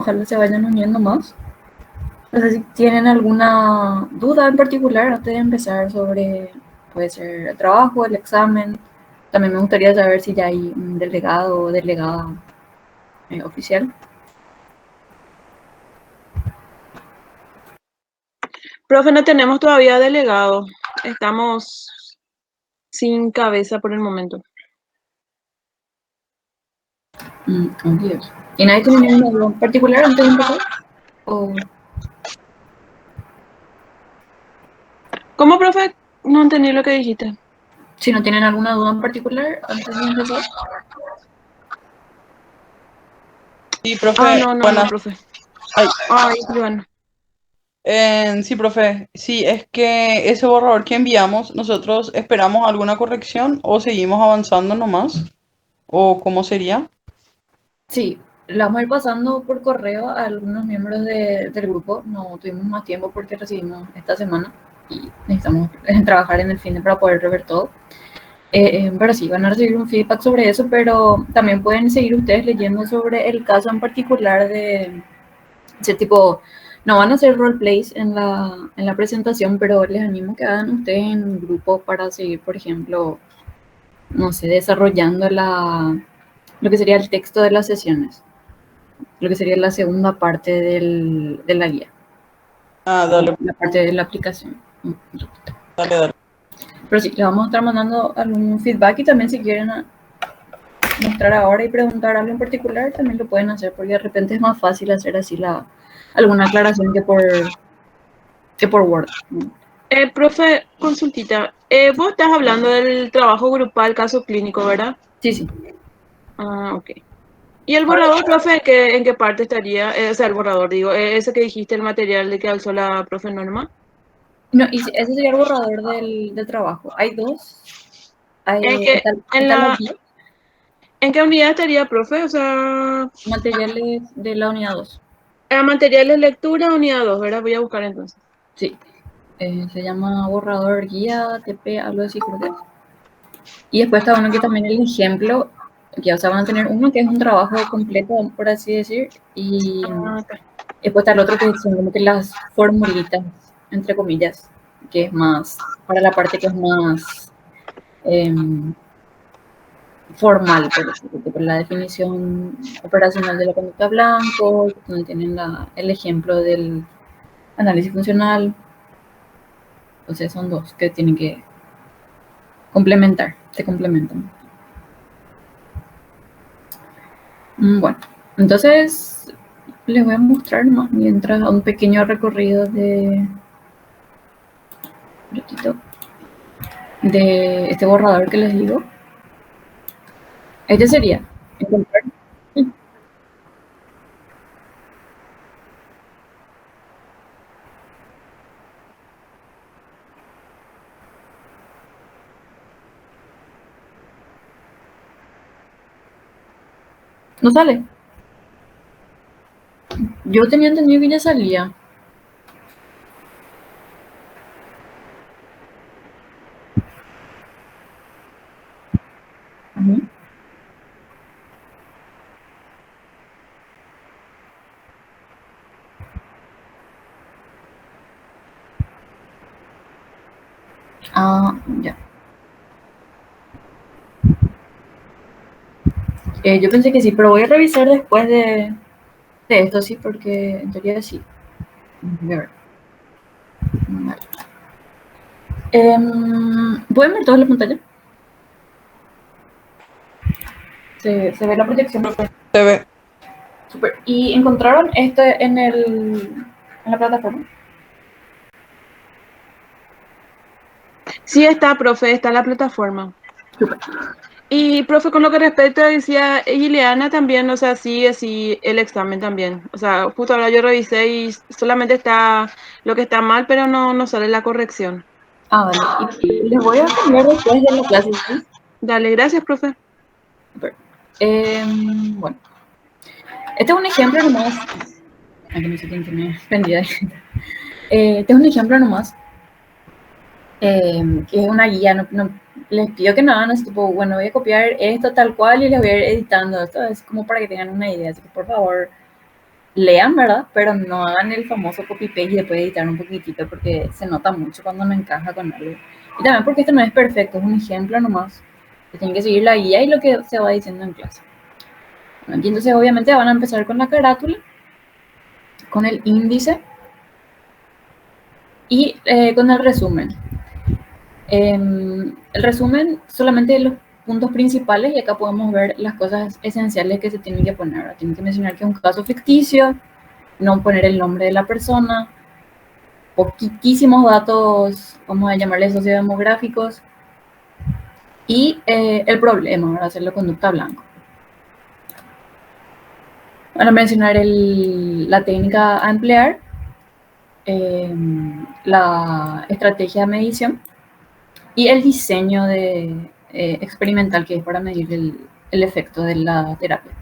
Ojalá se vayan uniendo más. No sé si tienen alguna duda en particular antes de empezar sobre, puede ser el trabajo, el examen. También me gustaría saber si ya hay un delegado o delegada oficial. Profe, no tenemos todavía delegado. Estamos sin cabeza por el momento. Oh, Dios. ¿Y nadie tiene ninguna duda en particular antes de empezar? ¿O ¿Cómo, profe? No entendí lo que dijiste. si no tienen alguna duda en particular antes de empezar? Sí, profe, No, profe. Ay, bueno. Sí, profe, sí, es que ese borrador que enviamos, ¿nosotros esperamos alguna corrección o seguimos avanzando nomás? ¿O cómo sería? Sí, la vamos a ir pasando por correo a algunos miembros del grupo. No tuvimos más tiempo porque recibimos esta semana y necesitamos trabajar en el fin de para poder rever todo. Pero sí, van a recibir un feedback sobre eso, pero también pueden seguir ustedes leyendo sobre el caso en particular de ese tipo. No van a hacer roleplays en la presentación, pero les animo que hagan ustedes en grupo para seguir, por ejemplo, no sé, desarrollando lo que sería el texto de las sesiones, lo que sería la segunda parte de la guía, Ah, dale, la parte de la aplicación. dale. Pero sí, les vamos a estar mandando algún feedback y también si quieren mostrar ahora y preguntar algo en particular, también lo pueden hacer, porque de repente es más fácil hacer así alguna aclaración que por Word. Profe, consultita. Vos estás hablando del trabajo grupal, caso clínico, ¿verdad? Sí, sí. Ah, ok. ¿Y el borrador, profe, en qué parte estaría? O sea, el borrador, digo, ese que dijiste, el material de que alzó la profe Norma. No, y ese sería el borrador del trabajo. Hay dos. ¿En qué, en Está la la, guía, ¿En qué unidad estaría, profe? O sea, materiales de la unidad 2. materiales lectura, unidad 2, ¿verdad? Voy a buscar entonces. Sí. Se llama borrador guía, TP, algo así creo que es. Y después está uno que también el ejemplo, que o sea, van a tener uno que es un trabajo completo, por así decir, y Ah, ok. después está el otro que son como que las formulitas, entre comillas, que es más, para la parte que es más formal, por decirlo, por la definición operacional de la conducta blanco, donde tienen el ejemplo del análisis funcional. Entonces son dos que tienen que complementar, se complementan. Bueno, entonces les voy a mostrar más mientras un pequeño recorrido de este borrador que les digo. Este sería encontrar. No sale. Yo tenía entendido que ya salía. Ujú. Ah, ya. Yo pensé que sí, pero voy a revisar después de esto, sí, porque en teoría sí. Voy a ver. Vale. ¿Pueden ver toda la pantalla? ¿Se ve la proyección? Profe, se ve. Super. ¿Y encontraron este en la plataforma? Sí está, profe, está en la plataforma. Super. Y, profe, con lo que respecta, decía Ileana también, o sea, sí, el examen también. O sea, justo ahora yo revisé y solamente está lo que está mal, pero no sale la corrección. Ah, vale. Y les voy a cambiar después de la clase, ¿sí? Dale, gracias, profe. Super. Bueno, este es un ejemplo nomás. Aquí no sé quién tiene prendida. Este es un ejemplo nomás. Que es una guía. Les pido que no hagan así tipo, bueno, voy a copiar esto tal cual y les voy a ir editando. Esto es como para que tengan una idea. Así que por favor, lean, ¿verdad? Pero no hagan el famoso copy-paste y después editar un poquitito porque se nota mucho cuando no encaja con algo. Y también porque esto no es perfecto, es un ejemplo nomás. Tienen que seguir la guía y lo que se va diciendo en clase. Bueno, aquí entonces obviamente van a empezar con la carátula, con el índice y con el resumen. El resumen solamente de los puntos principales y acá podemos ver las cosas esenciales que se tienen que poner. ¿Verdad? Tienen que mencionar que es un caso ficticio, no poner el nombre de la persona, poquitísimos datos, vamos a llamarles sociodemográficos, y el problema, ¿verdad? Hacerlo conducta blanco. Van a mencionar la técnica a emplear, la estrategia de medición y el diseño experimental que es para medir el efecto de la terapia.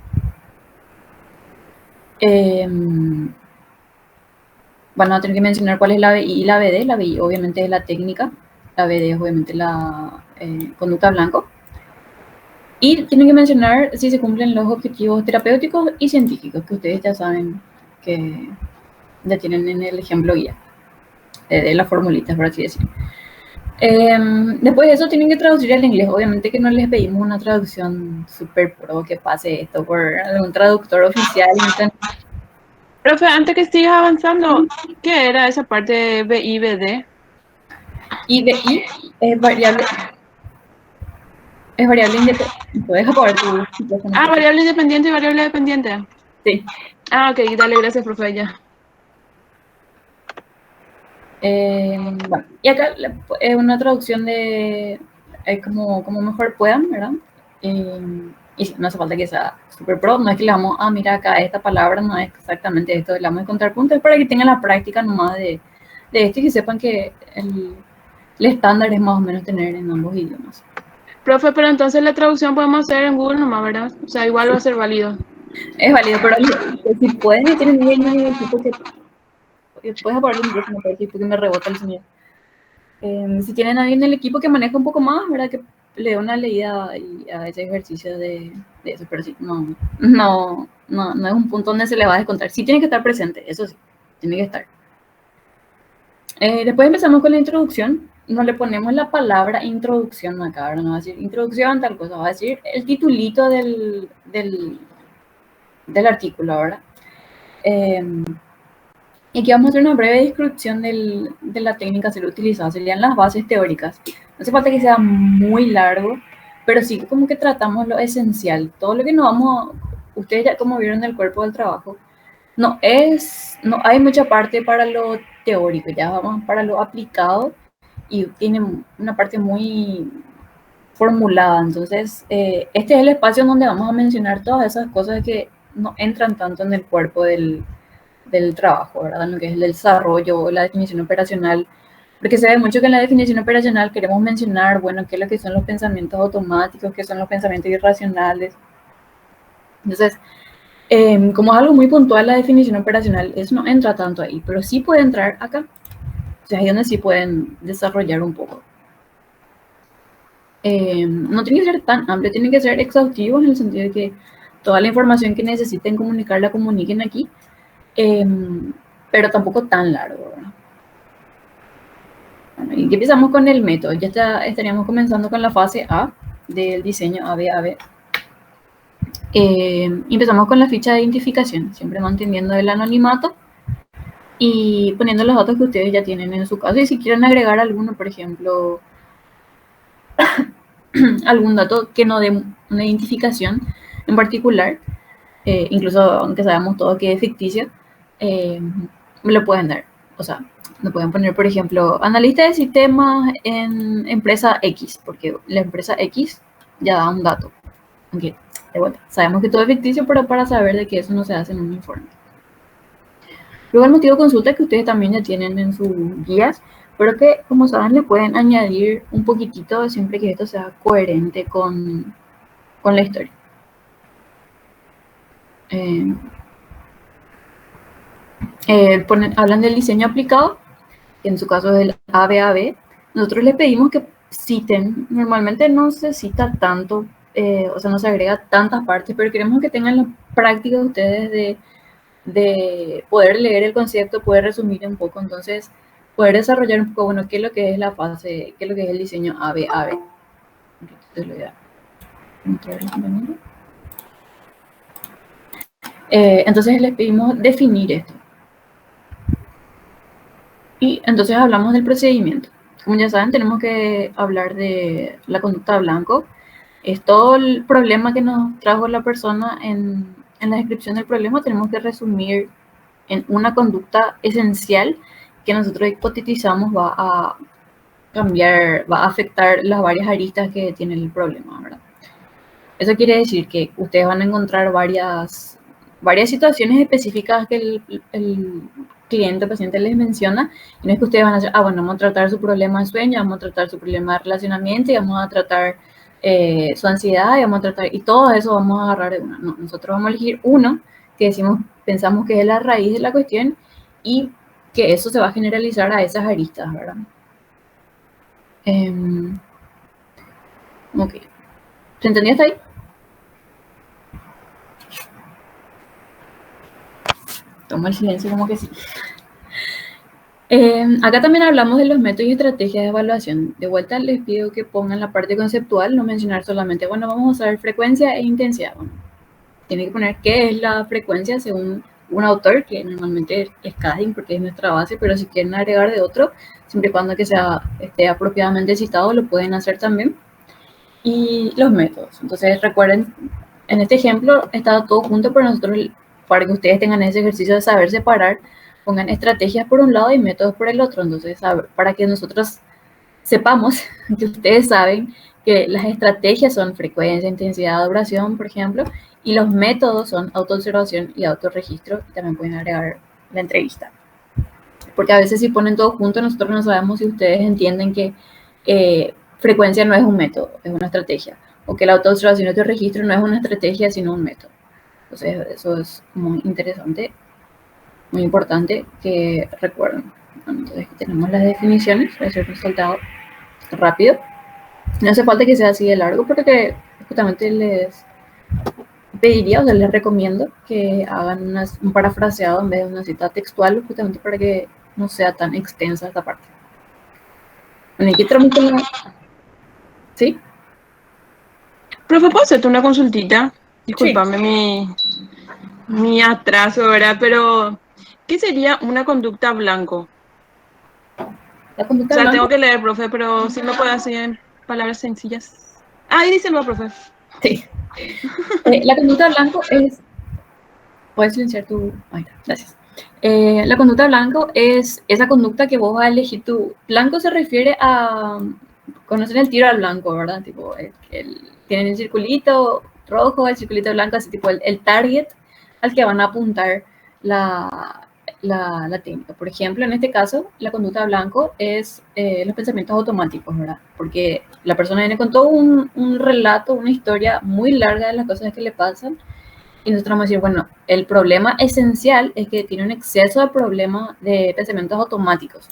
Van a tener que mencionar cuál es la BI y la BD. La BI obviamente es la técnica, la BD es obviamente la conducta blanco. Y tienen que mencionar si se cumplen los objetivos terapéuticos y científicos, que ustedes ya saben que ya tienen en el ejemplo guía, de las formulitas, por así decirlo. Después de eso tienen que traducir al inglés. Obviamente que no les pedimos una traducción súper pro que pase esto por algún traductor oficial. Profe, antes que sigas avanzando, ¿qué era esa parte de BI-BD? Y BI es variable independiente. Puedes apagar tu micrófono. Variable independiente y variable dependiente. Sí. Ok, dale, gracias, profe, ya. Bueno, y acá es una traducción de como mejor puedan, ¿verdad? Y sí, no hace falta que sea super pro, no es que le vamos a mirar acá esta palabra, no es exactamente esto, le vamos a encontrar puntos, es para que tengan la práctica nomás de esto y que sepan que el estándar es más o menos tener en ambos idiomas. Profe, pero entonces la traducción podemos hacer en Google nomás, ¿verdad? O sea, igual va a ser válido. Es válido, pero si pueden y tienen un equipo que puedes apagar el micrófono para porque me rebota el sonido. Si tienen a alguien en el equipo que maneja un poco más, ¿verdad? Que le dé una leída y a ese ejercicio de eso, pero sí, no es un punto donde se le va a descontar. Sí tiene que estar presente, eso sí, tiene que estar. Después empezamos con la introducción. No le ponemos la palabra introducción acá, ¿verdad? No va a decir introducción, tal cosa, va a decir el titulito del artículo, ¿verdad? Y aquí vamos a hacer una breve descripción de la técnica a ser utilizada. Serían las bases teóricas. No hace falta que sea muy largo, pero sí como que tratamos lo esencial. Todo lo que no vamos a... Ustedes ya como vieron el cuerpo del trabajo, no hay mucha parte para lo teórico, ya vamos para lo aplicado y tiene una parte muy formulada. Entonces, este es el espacio donde vamos a mencionar todas esas cosas que no entran tanto en el cuerpo del trabajo, ¿verdad? En lo que es el desarrollo o la definición operacional, porque se ve mucho que en la definición operacional queremos mencionar, bueno, qué es lo que son los pensamientos automáticos, qué son los pensamientos irracionales. Entonces, como es algo muy puntual la definición operacional, eso no entra tanto ahí, pero sí puede entrar acá. O sea, ahí es donde sí pueden desarrollar un poco. No tiene que ser tan amplio, tiene que ser exhaustivo en el sentido de que toda la información que necesiten comunicar la comuniquen aquí, pero tampoco tan largo, ¿verdad? Bueno, y empezamos con el método. Ya estaríamos comenzando con la fase A del diseño ABAB. Empezamos con la ficha de identificación, siempre manteniendo el anonimato y poniendo los datos que ustedes ya tienen en su caso. Y si quieren agregar alguno, por ejemplo, algún dato que no dé una identificación en particular, incluso aunque sabemos todo que es ficticio, me lo pueden dar. O sea, me pueden poner, por ejemplo, analista de sistemas en empresa X, porque la empresa X ya da un dato. Aunque, de vuelta, sabemos que todo es ficticio, pero para saber de que eso no se hace en un informe. Luego el motivo de consulta que ustedes también ya tienen en sus guías, pero que, como saben, le pueden añadir un poquitito siempre que esto sea coherente con la historia. Hablan del diseño aplicado, que en su caso es el ABAB. Nosotros les pedimos que citen, normalmente no se cita tanto, o sea, no se agrega tantas partes, pero queremos que tengan la práctica ustedes de de poder leer el concepto, poder resumir un poco, entonces poder desarrollar un poco, bueno, qué es lo que es la fase, qué es lo que es el diseño ABAB. Entonces, lo voy a entrar en compañero. Entonces les pedimos definir esto. Y entonces hablamos del procedimiento. Como ya saben, tenemos que hablar de la conducta blanco. Es todo el problema que nos trajo la persona en la descripción del problema. Tenemos que resumir en una conducta esencial que nosotros hipotetizamos va a cambiar, va a afectar las varias aristas que tiene el problema, ¿verdad? Eso quiere decir que ustedes van a encontrar varias situaciones específicas que el cliente o paciente les menciona, y no es que ustedes van a hacer, bueno, vamos a tratar su problema de sueño, vamos a tratar su problema de relacionamiento, y vamos a tratar su ansiedad, y vamos a tratar, y todo eso vamos a agarrar de una. No, nosotros vamos a elegir uno que decimos, pensamos que es la raíz de la cuestión, y que eso se va a generalizar a esas aristas, ¿verdad? Ok. ¿Se entendió hasta ahí? Toma el silencio como que sí. Acá también hablamos de los métodos y estrategias de evaluación. De vuelta les pido que pongan la parte conceptual, no mencionar solamente, bueno, vamos a usar frecuencia e intensidad. Bueno, tiene que poner qué es la frecuencia según un autor, que normalmente es Cading porque es nuestra base, pero si quieren agregar de otro, siempre y cuando que esté apropiadamente citado, lo pueden hacer también. Y los métodos. Entonces recuerden, en este ejemplo está todo junto, pero nosotros, para que ustedes tengan ese ejercicio de saber separar, pongan estrategias por un lado y métodos por el otro. Entonces, para que nosotros sepamos que ustedes saben que las estrategias son frecuencia, intensidad, duración, por ejemplo, y los métodos son autoobservación y autorregistro, y también pueden agregar la entrevista. Porque a veces si ponen todo junto, nosotros no sabemos si ustedes entienden que frecuencia no es un método, es una estrategia, o que la autoobservación y autorregistro no es una estrategia, sino un método. Entonces, eso es muy interesante, muy importante que recuerden. Entonces, tenemos las definiciones, voy a hacer un saltado rápido. No hace falta que sea así de largo, porque justamente les pediría, o sea, les recomiendo que hagan un parafraseado en vez de una cita textual, justamente para que no sea tan extensa esta parte. Bueno, aquí tramito la... ¿Sí? Profe, ¿puedo hacerte una consultita? Discúlpame mi atraso, ¿verdad? Pero, ¿qué sería una conducta blanco? La conducta O sea, blanco. tengo que leer, profe, pero sí me puede hacer en palabras sencillas. Ahí díselo, profe. Sí. La conducta blanco es... Puedes silenciar tu... Ay, gracias. La conducta blanco es esa conducta que vos vas a elegir tú. Blanco se refiere a... Conocen el tiro al blanco, ¿verdad? Tipo, tienen el circulito rojo, el circulito blanco, así tipo el target al que van a apuntar la técnica. Por ejemplo, en este caso, la conducta blanco es los pensamientos automáticos, ¿verdad? Porque la persona viene con todo un relato, una historia muy larga de las cosas que le pasan, y nosotros vamos a decir, bueno, el problema esencial es que tiene un exceso de problema de pensamientos automáticos.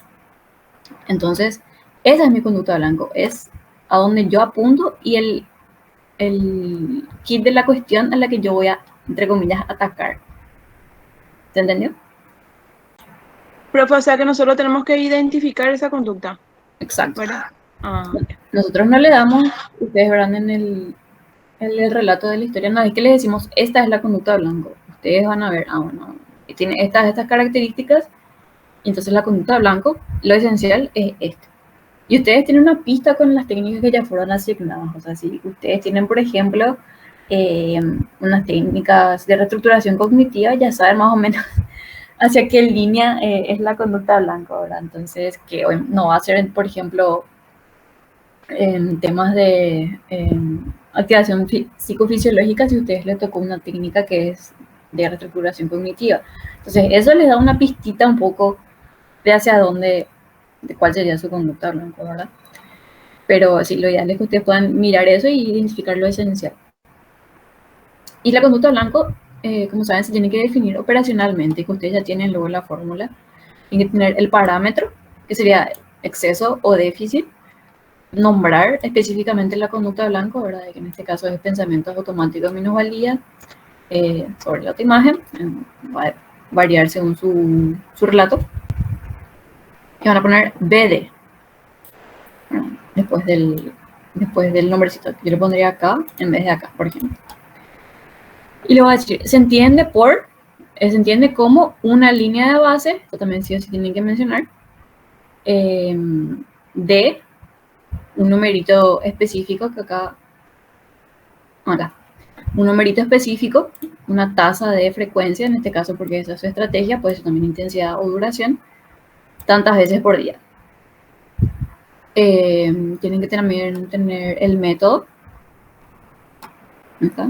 Entonces, esa es mi conducta blanco, es a donde yo apunto y el kit de la cuestión a la que yo voy a, entre comillas, atacar. ¿Se entendió? Profe, o sea que nosotros tenemos que identificar esa conducta. Exacto. ¿Verdad? Nosotros no le damos, ustedes verán en el relato de la historia, no es que les decimos, esta es la conducta blanco. Ustedes van a ver, bueno, tiene estas características, y entonces la conducta blanco, lo esencial es esto. Y ustedes tienen una pista con las técnicas que ya fueron asignadas. O sea, si ustedes tienen, por ejemplo, unas técnicas de reestructuración cognitiva, ya saben más o menos hacia qué línea es la conducta blanca, ¿verdad? Entonces, que no va a ser, por ejemplo, en temas de activación psicofisiológica si a ustedes les tocó una técnica que es de reestructuración cognitiva. Entonces, eso les da una pistita un poco de hacia dónde, de cuál sería su conducta blanca, ¿verdad? Pero sí, lo ideal es que ustedes puedan mirar eso y identificar lo esencial. Y la conducta blanco, como saben, se tiene que definir operacionalmente, que ustedes ya tienen luego la fórmula. Tienen que tener el parámetro, que sería exceso o déficit, nombrar específicamente la conducta blanco, ¿verdad? Que en este caso es pensamientos automáticos minusvalía sobre la otra imagen. variar según su relato. Y van a poner BD después del nombrecito. Yo le pondría acá en vez de acá, por ejemplo. Y le voy a decir, se entiende como una línea de base, esto también sí o sí tienen que mencionar, de un numerito específico que acá, un numerito específico, una tasa de frecuencia, en este caso porque esa es su estrategia, puede ser también intensidad o duración, tantas veces por día. Tienen que también tener el método. ¿Acá?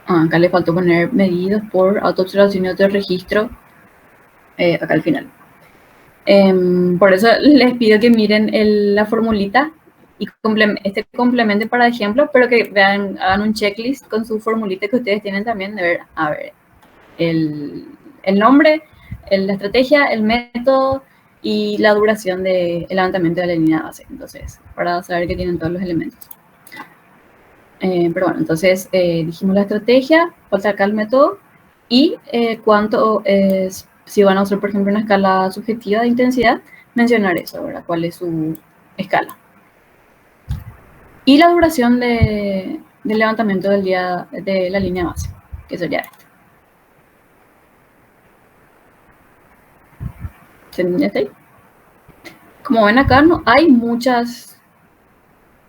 Acá le faltó poner medidos por autoobservación y autorregistro, acá al final. Por eso les pido que miren la formulita y complementen para ejemplo, pero que hagan un checklist con su formulita que ustedes tienen también de ver, a ver, el nombre, la estrategia, el método y la duración del levantamiento de la línea de base. Entonces, para saber que tienen todos los elementos. Pero bueno, entonces dijimos la estrategia, falta acá el método y cuánto es, si van a usar, por ejemplo, una escala subjetiva de intensidad, mencionar eso, ¿verdad? ¿Cuál es su escala? Y la duración del levantamiento del día de la línea base, que sería esta. ¿Se entiende ahí? Como ven acá, no hay muchas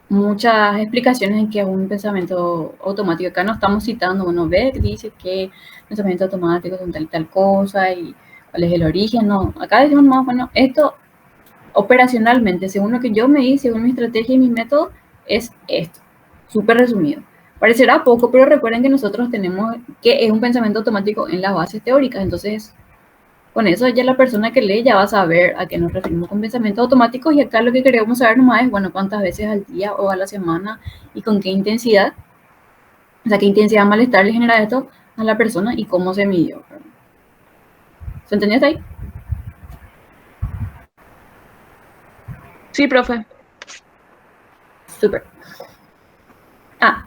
explicaciones en que es un pensamiento automático. Acá no estamos citando, bueno, Beck dice que pensamiento automático son tal y tal cosa y cuál es el origen, no. Acá decimos más, bueno, esto operacionalmente, según lo que yo me di, según mi estrategia y mi método, es esto, súper resumido. Parecerá poco, pero recuerden que nosotros tenemos que es un pensamiento automático en las bases teóricas, entonces con eso ya la persona que lee ya va a saber a qué nos referimos con pensamientos automáticos y acá lo que queremos saber nomás es, bueno, cuántas veces al día o a la semana y con qué intensidad, o sea, qué intensidad de malestar le genera esto a la persona y cómo se midió. ¿Se entendió hasta ahí? Sí, profe. Súper.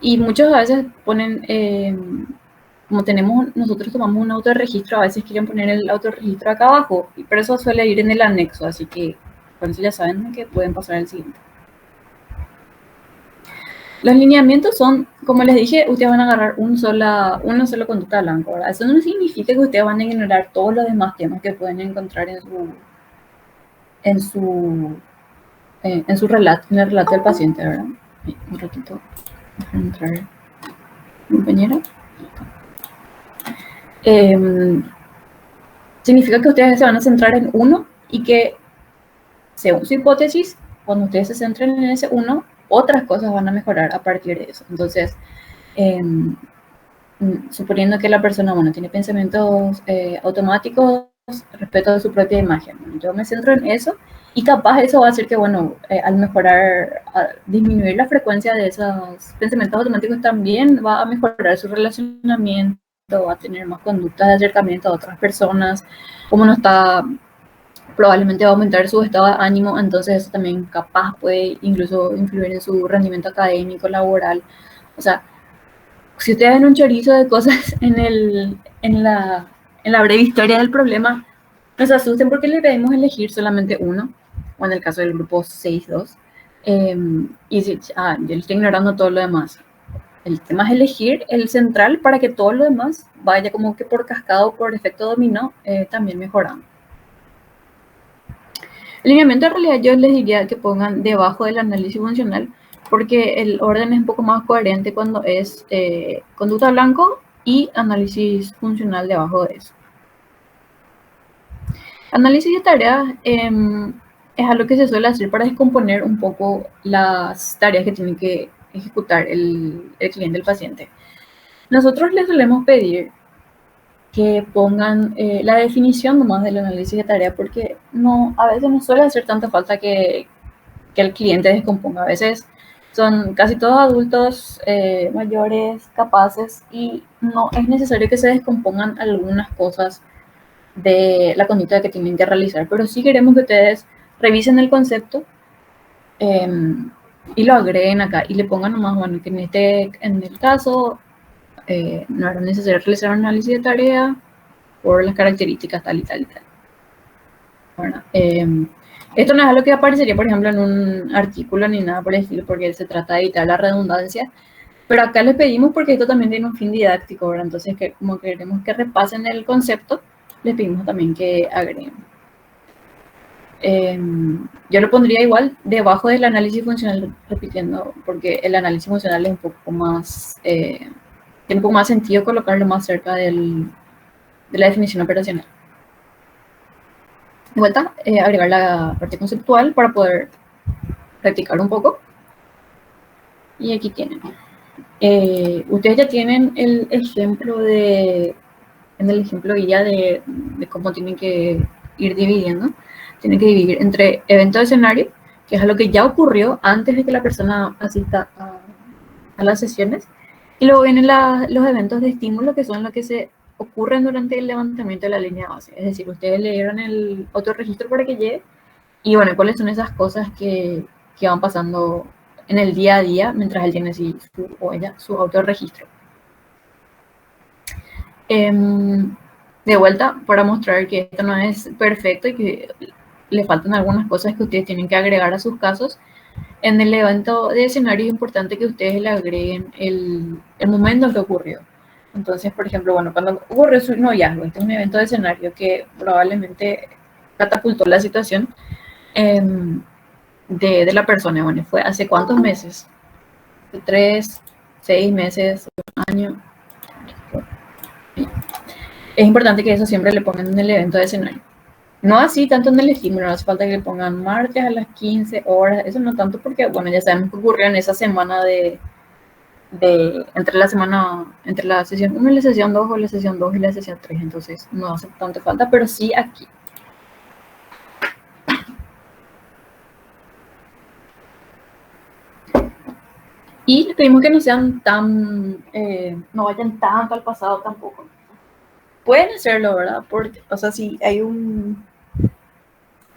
Y muchos a veces ponen, como nosotros tomamos un autorregistro, a veces quieren poner el autorregistro acá abajo, pero eso suele ir en el anexo, así que por eso ya saben que pueden pasar al siguiente. Los lineamientos son, como les dije, ustedes van a agarrar una sola conducta blanca, ¿verdad? Eso no significa que ustedes van a ignorar todos los demás temas que pueden encontrar en su relato, en el relato del paciente, ¿verdad? Un ratito, déjame entrar, compañera. Significa que ustedes se van a centrar en uno y que, según su hipótesis, cuando ustedes se centren en ese uno, otras cosas van a mejorar a partir de eso. Entonces, suponiendo que la persona, bueno, tiene pensamientos automáticos respecto a su propia imagen. Yo me centro en eso y capaz eso va a hacer que, bueno, al mejorar, disminuir la frecuencia de esos pensamientos automáticos también va a mejorar su relacionamiento, va a tener más conductas de acercamiento a otras personas, como no está, probablemente va a aumentar su estado de ánimo, entonces eso también capaz puede incluso influir en su rendimiento académico, laboral. O sea, si ustedes ven un chorizo de cosas en la breve historia del problema, no se asusten porque le pedimos elegir solamente uno, o en el caso del grupo 6.2, y si, yo le estoy ignorando todo lo demás. El tema es elegir el central para que todo lo demás vaya como que por cascada o por efecto dominó, también mejorando. El lineamiento en realidad yo les diría que pongan debajo del análisis funcional porque el orden es un poco más coherente cuando es conducta blanco y análisis funcional debajo de eso. Análisis de tareas es algo que se suele hacer para descomponer un poco las tareas que tiene que ejecutar el cliente, el paciente. Nosotros les solemos pedir que pongan la definición nomás del análisis de tarea porque a veces no suele hacer tanta falta que el cliente descomponga. A veces son casi todos adultos mayores, capaces y no es necesario que se descompongan algunas cosas de la conducta que tienen que realizar, pero sí queremos que ustedes revisen el concepto y lo agreguen acá y le pongan nomás, bueno, que en el caso no era necesario realizar un análisis de tarea por las características tal y tal y tal. Bueno, esto no es algo que aparecería, por ejemplo, en un artículo ni nada por el estilo, porque se trata de evitar la redundancia. Pero acá les pedimos porque esto también tiene un fin didáctico, ¿verdad? Entonces, como queremos que repasen el concepto, les pedimos también que agreguen. Yo lo pondría igual debajo del análisis funcional, repitiendo, porque el análisis funcional es un poco más, tiene un poco más sentido colocarlo más cerca de la definición operacional. De vuelta, agregar la parte conceptual para poder practicar un poco. Y aquí tienen. Ustedes ya tienen el ejemplo en el ejemplo guía de cómo tienen que ir dividiendo. Tienen que dividir entre evento de escenario, que es algo que ya ocurrió antes de que la persona asista a las sesiones, y luego vienen los eventos de estímulo, que son los que se ocurren durante el levantamiento de la línea base. Es decir, ustedes leyeron el autorregistro para que llegue, y bueno, cuáles son esas cosas que van pasando en el día a día mientras él tiene o ella su autorregistro. De vuelta, para mostrar que esto no es perfecto y que le faltan algunas cosas que ustedes tienen que agregar a sus casos, en el evento de escenario es importante que ustedes le agreguen el momento en que ocurrió. Entonces, por ejemplo, bueno, cuando ocurrió su noviazgo, este es un evento de escenario que probablemente catapultó la situación de la persona. Bueno, fue hace cuántos meses, 3, 6 meses, un año. Es importante que eso siempre le pongan en el evento de escenario. No así tanto en el estímulo, no hace falta que le pongan martes a las 15 horas, eso no tanto porque, bueno, ya sabemos que ocurrió en esa semana entre la sesión 1 y la sesión 2 o la sesión 2 y la sesión 3, entonces no hace tanto falta, pero sí aquí. Y les pedimos que no sean no vayan tanto al pasado tampoco. Pueden hacerlo, ¿verdad? Porque, o sea, si hay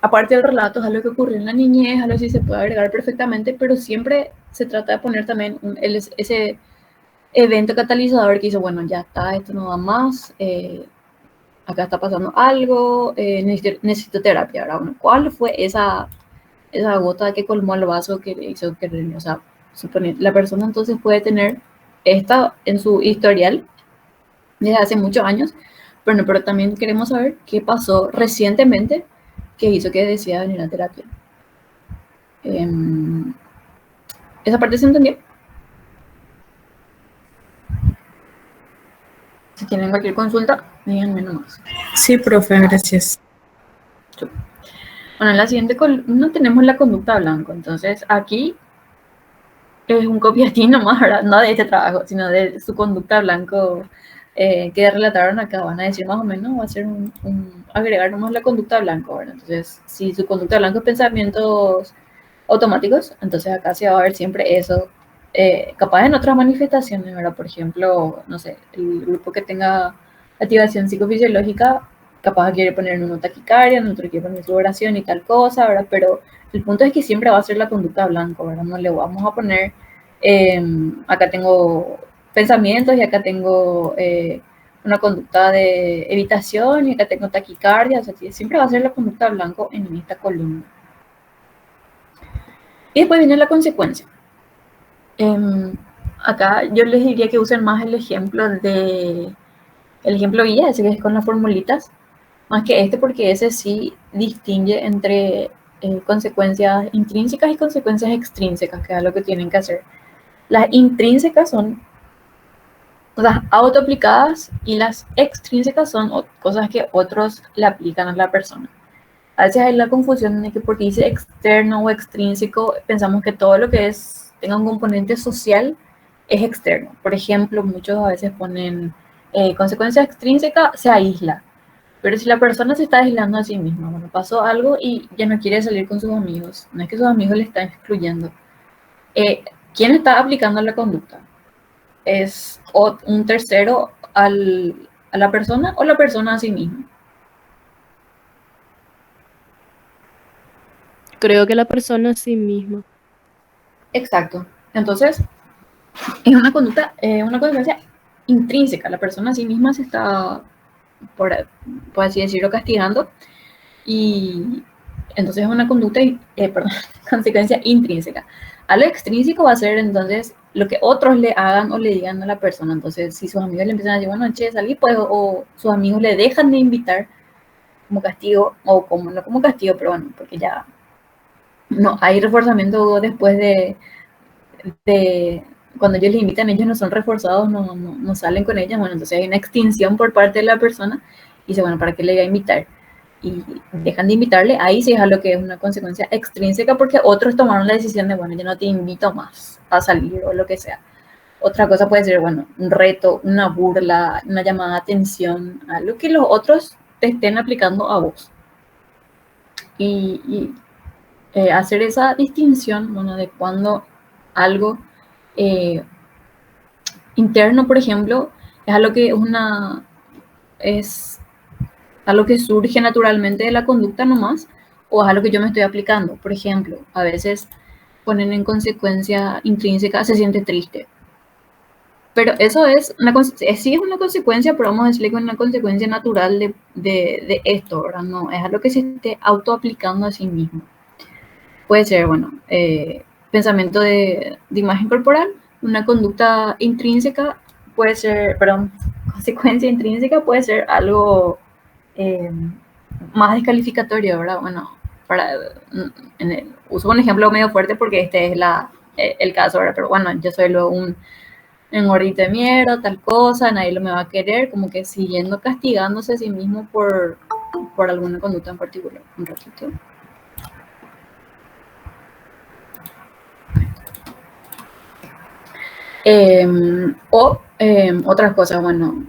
aparte del relato, es algo que ocurrió en la niñez, algo así se puede agregar perfectamente, pero siempre se trata de poner también ese evento catalizador que dice, bueno, ya está, esto no da más, acá está pasando algo, necesito terapia, ¿verdad? Bueno, ¿cuál fue esa gota que colmó el vaso que le hizo que, o sea, la persona entonces puede tener esta en su historial desde hace muchos años, pero también queremos saber qué pasó recientemente que hizo que decida venir a terapia. ¿Esa parte se entendió? Si tienen cualquier consulta, díganme nomás. Sí, profe, gracias. Bueno, en la siguiente columna tenemos la conducta blanco. Entonces, aquí es un copiatín nomás, ¿verdad? No de este trabajo, sino de su conducta blanco que relataron acá. Van a decir más o menos, va a ser agregar nomás la conducta blanco, ¿verdad? Entonces, si su conducta blanco es pensamientos automáticos, entonces acá se va a ver siempre eso. Capaz en otras manifestaciones, ¿verdad? Por ejemplo, no sé, el grupo que tenga activación psicofisiológica, capaz quiere poner en uno taquicardia, en otro quiere poner sudoración y tal cosa, ¿verdad? Pero el punto es que siempre va a ser la conducta blanco, ¿verdad? No le vamos a poner, acá tengo pensamientos y acá tengo una conducta de evitación y acá tengo taquicardia, o sea, siempre va a ser la conducta blanco en esta columna. Y después viene la consecuencia. Acá yo les diría que usen más el ejemplo guía, ese que es con las formulitas, más que este, porque ese sí distingue entre consecuencias intrínsecas y consecuencias extrínsecas, que es lo que tienen que hacer. Las intrínsecas son cosas autoaplicadas y las extrínsecas son cosas que otros le aplican a la persona. A veces hay la confusión de que porque dice externo o extrínseco, pensamos que todo lo que tenga un componente social es externo. Por ejemplo, muchos a veces ponen consecuencia extrínseca, se aísla. Pero si la persona se está aislando a sí misma, bueno, pasó algo y ya no quiere salir con sus amigos, no es que sus amigos le están excluyendo. ¿Quién está aplicando la conducta? ¿Es un tercero a la persona o la persona a sí misma? Creo que la persona a sí misma. Exacto. Entonces, es una conducta, una consecuencia intrínseca, la persona a sí misma se está, por así decirlo, castigando, y entonces es una conducta, perdón, consecuencia intrínseca. A lo extrínseco va a ser entonces lo que otros le hagan o le digan a la persona. Entonces, si sus amigos le empiezan a decir, bueno, che, salí, pues, o sus amigos le dejan de invitar como castigo, o como, no como castigo, pero bueno, porque ya no hay reforzamiento después de cuando ellos le invitan, ellos no son reforzados, no salen con ellas. Bueno, entonces hay una extinción por parte de la persona y dice, bueno, ¿para qué le voy a invitar? Y dejan de invitarle, ahí sí es algo que es una consecuencia extrínseca porque otros tomaron la decisión de, bueno, yo no te invito más a salir o lo que sea. Otra cosa puede ser, bueno, un reto, una burla, una llamada de atención, algo que los otros te estén aplicando a vos. Y hacer esa distinción, bueno, de cuando algo interno, por ejemplo, es algo que es algo que surge naturalmente de la conducta nomás, o es algo que yo me estoy aplicando. Por ejemplo, a veces ponen en consecuencia intrínseca, se siente triste. Pero eso es sí es una consecuencia, pero vamos a decirle que es una consecuencia natural de esto, ¿verdad? No, es algo que se esté autoaplicando a sí mismo. Puede ser, bueno, pensamiento de imagen corporal, una conducta intrínseca, puede ser, perdón, consecuencia intrínseca puede ser algo más descalificatorio, ¿verdad? Bueno, uso un ejemplo medio fuerte porque este es el caso, ¿verdad? Pero bueno, yo soy luego un gordito de mierda, tal cosa, nadie lo me va a querer, como que siguiendo castigándose a sí mismo por alguna conducta en particular. Un ratito. Otras cosas, bueno,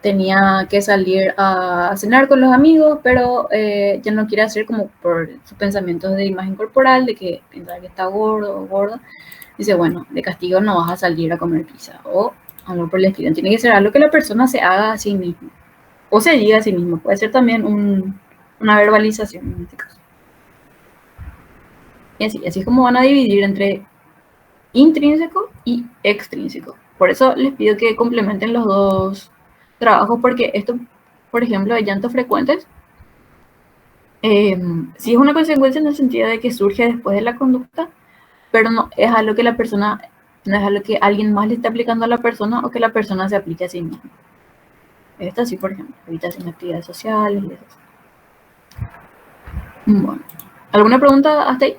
tenía que salir a cenar con los amigos, pero ya no quiere hacer como por sus pensamientos de imagen corporal, de que piensa que está gordo o gorda. Dice, bueno, de castigo no vas a salir a comer pizza o algo por el estilo. Tiene que ser algo que la persona se haga a sí misma o se diga a sí mismo. Puede ser también una verbalización en este caso. Y así es como van a dividir entre intrínseco y extrínseco. Por eso les pido que complementen los dos trabajos, porque esto, por ejemplo, de llantos frecuentes, sí es una consecuencia en el sentido de que surge después de la conducta, pero no es algo que la persona, no es algo que alguien más le está aplicando a la persona o que la persona se aplique a sí misma. Esto sí, por ejemplo, evitación de actividades sociales y eso. Bueno, ¿alguna pregunta hasta ahí?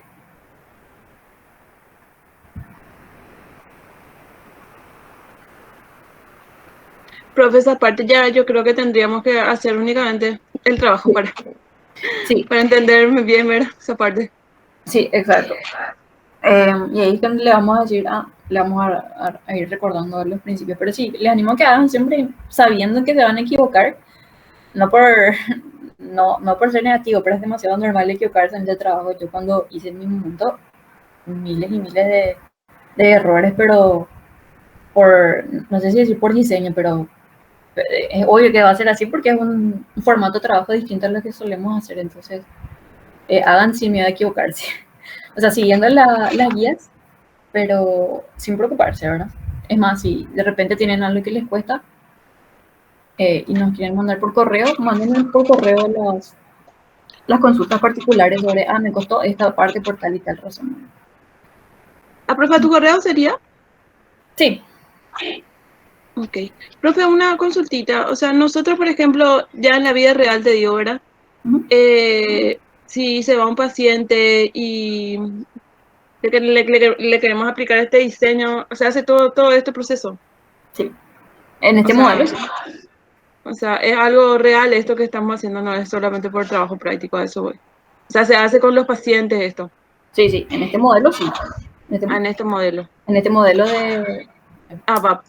Profe, esa parte ya yo creo que tendríamos que hacer únicamente el trabajo Sí, para entender bien, ¿verdad? Esa parte. sí, exacto. Y ahí es donde le vamos a decir, le vamos a ir recordando los principios. Pero sí, les animo a que hagan siempre sabiendo que se van a equivocar, no por ser negativo, pero es demasiado normal equivocarse en este trabajo. Yo cuando hice en mi momento miles y miles de errores, pero no sé si decir por diseño, pero es obvio que va a ser así porque es un formato de trabajo distinto a lo que solemos hacer. Entonces, hagan sin miedo a equivocarse. O sea, siguiendo las guías, pero sin preocuparse, ¿verdad? Es más, si de repente tienen algo que les cuesta y nos quieren mandar por correo, mándenme por correo las consultas particulares sobre, me costó esta parte por tal y tal razón. Profe, ¿tu correo sería? Sí. Ok. Profe, una consultita. O sea, nosotros, por ejemplo, ya en la vida real te digo, ¿verdad? Uh-huh. Si se va un paciente y le queremos aplicar este diseño, o sea, hace todo este proceso. Sí. En este modelo, sí. O sea, es algo real esto que estamos haciendo, no es solamente por trabajo práctico, a eso voy. O sea, se hace con los pacientes esto. Sí, en este modelo sí. En este modelo. En este modelo de ABAP.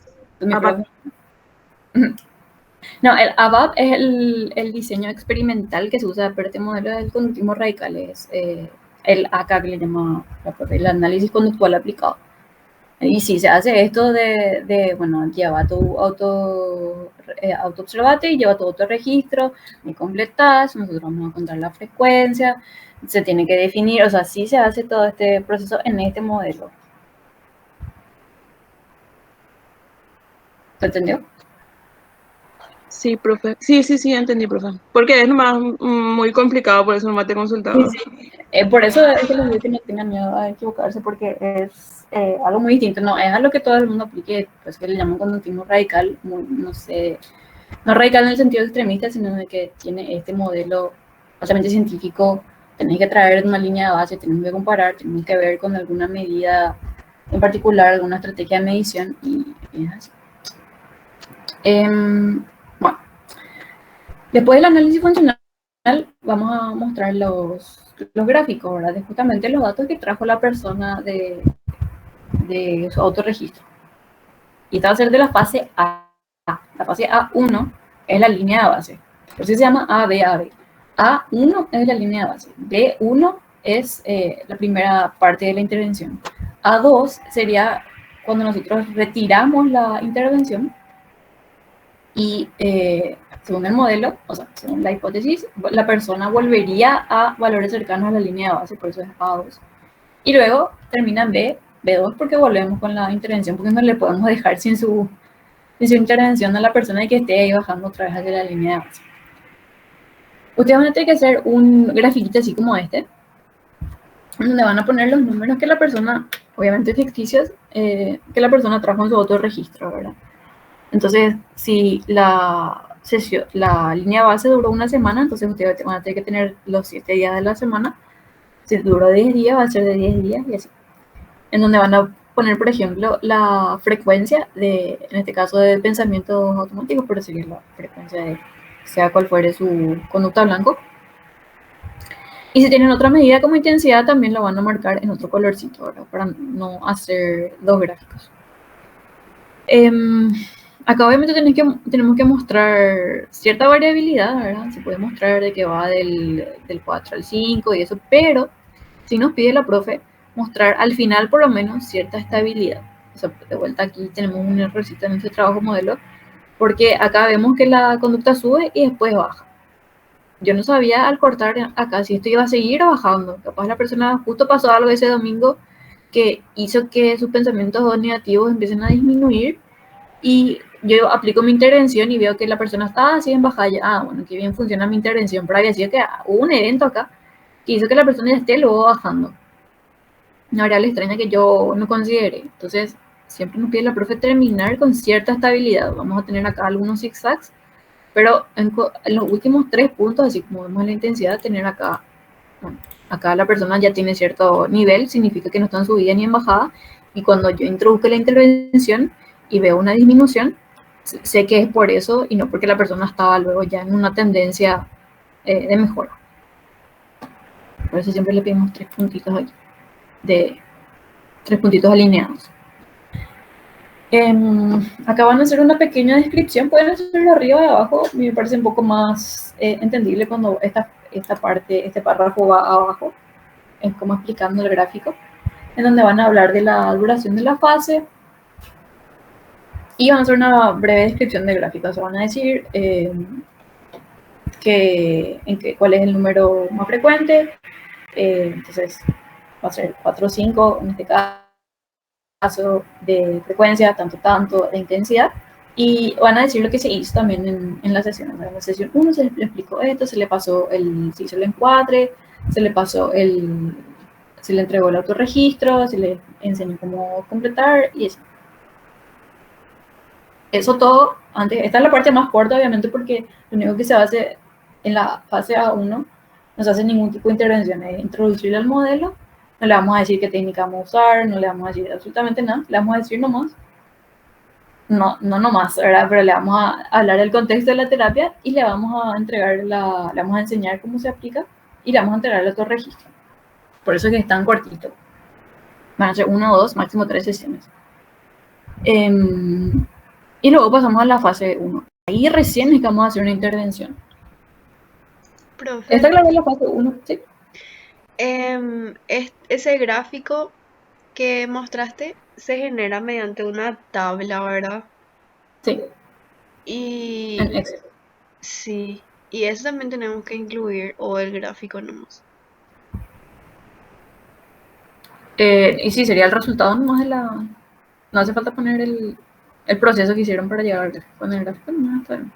No, el ABAP es el diseño experimental que se usa, pero este modelo del conductismo radical es el AK que le llama el análisis conductual aplicado. Y si se hace esto bueno, lleva tu autoobservate y lleva tu autorregistro, y completas, nosotros vamos a contar la frecuencia, se tiene que definir, o sea, sí se hace todo este proceso en este modelo. ¿Se entendió? Sí, profe. Sí, entendí, profe. Porque es nomás muy complicado, por eso nomás te consultaba. Sí, sí. Por eso es que les digo que no tengan miedo a equivocarse, porque es algo muy distinto. No es a lo que todo el mundo aplique, pues que le llaman conductismo radical, no sé, no radical en el sentido extremista, sino de que tiene este modelo altamente científico. Tenéis que traer una línea de base, tenemos que comparar, tenemos que ver con alguna medida en particular, alguna estrategia de medición, y es así. Bueno, después del análisis funcional, vamos a mostrar los gráficos, ¿verdad? De justamente los datos que trajo la persona de su autorregistro. Y esta va a ser de la fase A. La fase A1 es la línea de base. Por eso se llama AB. A1 es la línea de base. B1 es la primera parte de la intervención. A2 sería cuando nosotros retiramos la intervención y según el modelo, o sea, según la hipótesis, la persona volvería a valores cercanos a la línea de base, por eso es A2. Y luego termina en B2 porque volvemos con la intervención, porque no le podemos dejar sin su intervención a la persona que esté ahí bajando otra vez hacia la línea de base. Ustedes van a tener que hacer un grafiquito así como este, donde van a poner los números que la persona, obviamente ficticios, que la persona trajo en su autorregistro, ¿verdad? Entonces, si la línea base duró una semana, entonces ustedes van a tener que tener los 7 días de la semana. Si duró 10 días, va a ser de 10 días y así. En donde van a poner, por ejemplo, la frecuencia en este caso, de pensamientos automáticos, pero sería la frecuencia de sea cual fuere su conducta blanco. Y si tienen otra medida como intensidad, también lo van a marcar en otro colorcito, ¿verdad? Para no hacer dos gráficos. Acá obviamente tenemos que mostrar cierta variabilidad, ¿verdad? Se puede mostrar de que va del 4 al 5 y eso, pero si nos pide la profe mostrar al final por lo menos cierta estabilidad. O sea, de vuelta aquí tenemos un errorcito en este trabajo modelo, porque acá vemos que la conducta sube y después baja. Yo no sabía al cortar acá si esto iba a seguir o bajando. Capaz la persona justo pasó algo ese domingo que hizo que sus pensamientos negativos empiecen a disminuir y yo aplico mi intervención y veo que la persona está así en bajada. Bueno, qué bien funciona mi intervención, pero había sido que hubo un evento acá que hizo que la persona ya esté luego bajando. Una variable extraña que yo no consideré. Entonces, siempre nos pide la profe terminar con cierta estabilidad. Vamos a tener acá algunos zigzags, pero en los últimos 3 puntos, así como vemos la intensidad, tener acá, bueno, acá la persona ya tiene cierto nivel, significa que no está en subida ni en bajada, y cuando yo introduzco la intervención y veo una disminución, sé que es por eso y no porque la persona estaba luego ya en una tendencia de mejora. Por eso siempre le pedimos 3 puntitos aquí, de 3 puntitos alineados. Acá van a hacer una pequeña descripción, pueden hacerlo arriba y abajo, me parece un poco más entendible cuando esta parte, este párrafo va abajo, es como explicando el gráfico, en donde van a hablar de la duración de la fase y van a hacer una breve descripción del gráfico, o sea, van a decir cuál es el número más frecuente, entonces va a ser 4 o 5 en este caso de frecuencia, tanto, de intensidad, y van a decir lo que se hizo también en la sesión. En la sesión 1 se le explicó esto, se le pasó se hizo el encuadre, se le entregó el autorregistro, se le enseñó cómo completar y eso. Eso todo, esta es la parte más corta obviamente porque lo único que se hace en la fase A1 no se hace ningún tipo de intervención, es introducirle al modelo. No le vamos a decir qué técnica vamos a usar, no le vamos a decir absolutamente nada, le vamos a decir nomás, no nomás, ¿verdad? Pero le vamos a hablar del contexto de la terapia y le vamos a entregar le vamos a enseñar cómo se aplica y le vamos a entregar el autorregistro. Por eso es que es tan cortito. Van a ser 1 o 2, máximo 3 sesiones. Y luego pasamos a la fase 1. Ahí recién es que vamos a hacer una intervención. Profe, ¿Está claro la fase 1? Sí. ese gráfico que mostraste se genera mediante una tabla, ¿verdad? Sí, Y en Excel. sí, y eso también tenemos que incluir, o el gráfico nomás. Y sí, sería el resultado nomás de la... No hace falta poner el proceso que hicieron para llegar al gráfico. Con el gráfico no está bien.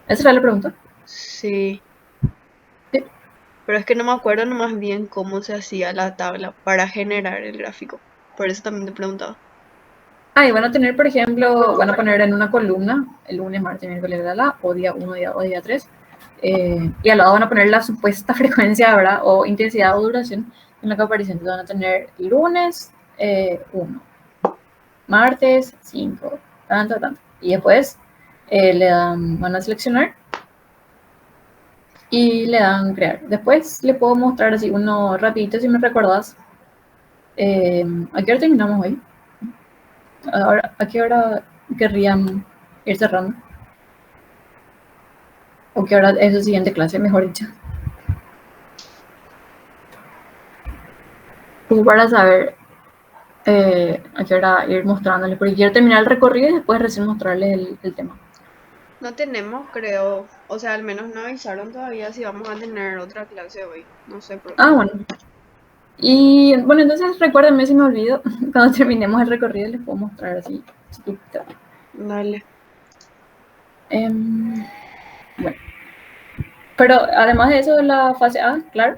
¿Esa era la pregunta? Sí, Sí. pero es que no me acuerdo nomás bien cómo se hacía la tabla para generar el gráfico. Por eso también te preguntaba. Ah, y van a tener, por ejemplo, van a poner en una columna el lunes, martes, miércoles, o día 1 o día 3. Y al lado van a poner la supuesta frecuencia, ¿verdad? O intensidad o duración en la que aparece. Entonces van a tener lunes 1, martes 5, tanto, tanto. Y después van a seleccionar y le dan crear. Después le puedo mostrar así uno rapidito si me recordás. ¿A qué hora terminamos hoy? Ahora, ¿a qué hora querrían ir cerrando? ¿O qué hora es su siguiente clase, mejor dicho? Como para saber a qué hora ir mostrándoles, porque quiero terminar el recorrido y después recién mostrarles el tema. No tenemos, creo, o sea, al menos no avisaron todavía si vamos a tener otra clase hoy. No sé, profe. Ah, bueno. Y bueno, entonces recuérdenme si me olvido, cuando terminemos el recorrido les puedo mostrar así chiquito. Dale. Bueno, pero además de eso, la fase A, claro.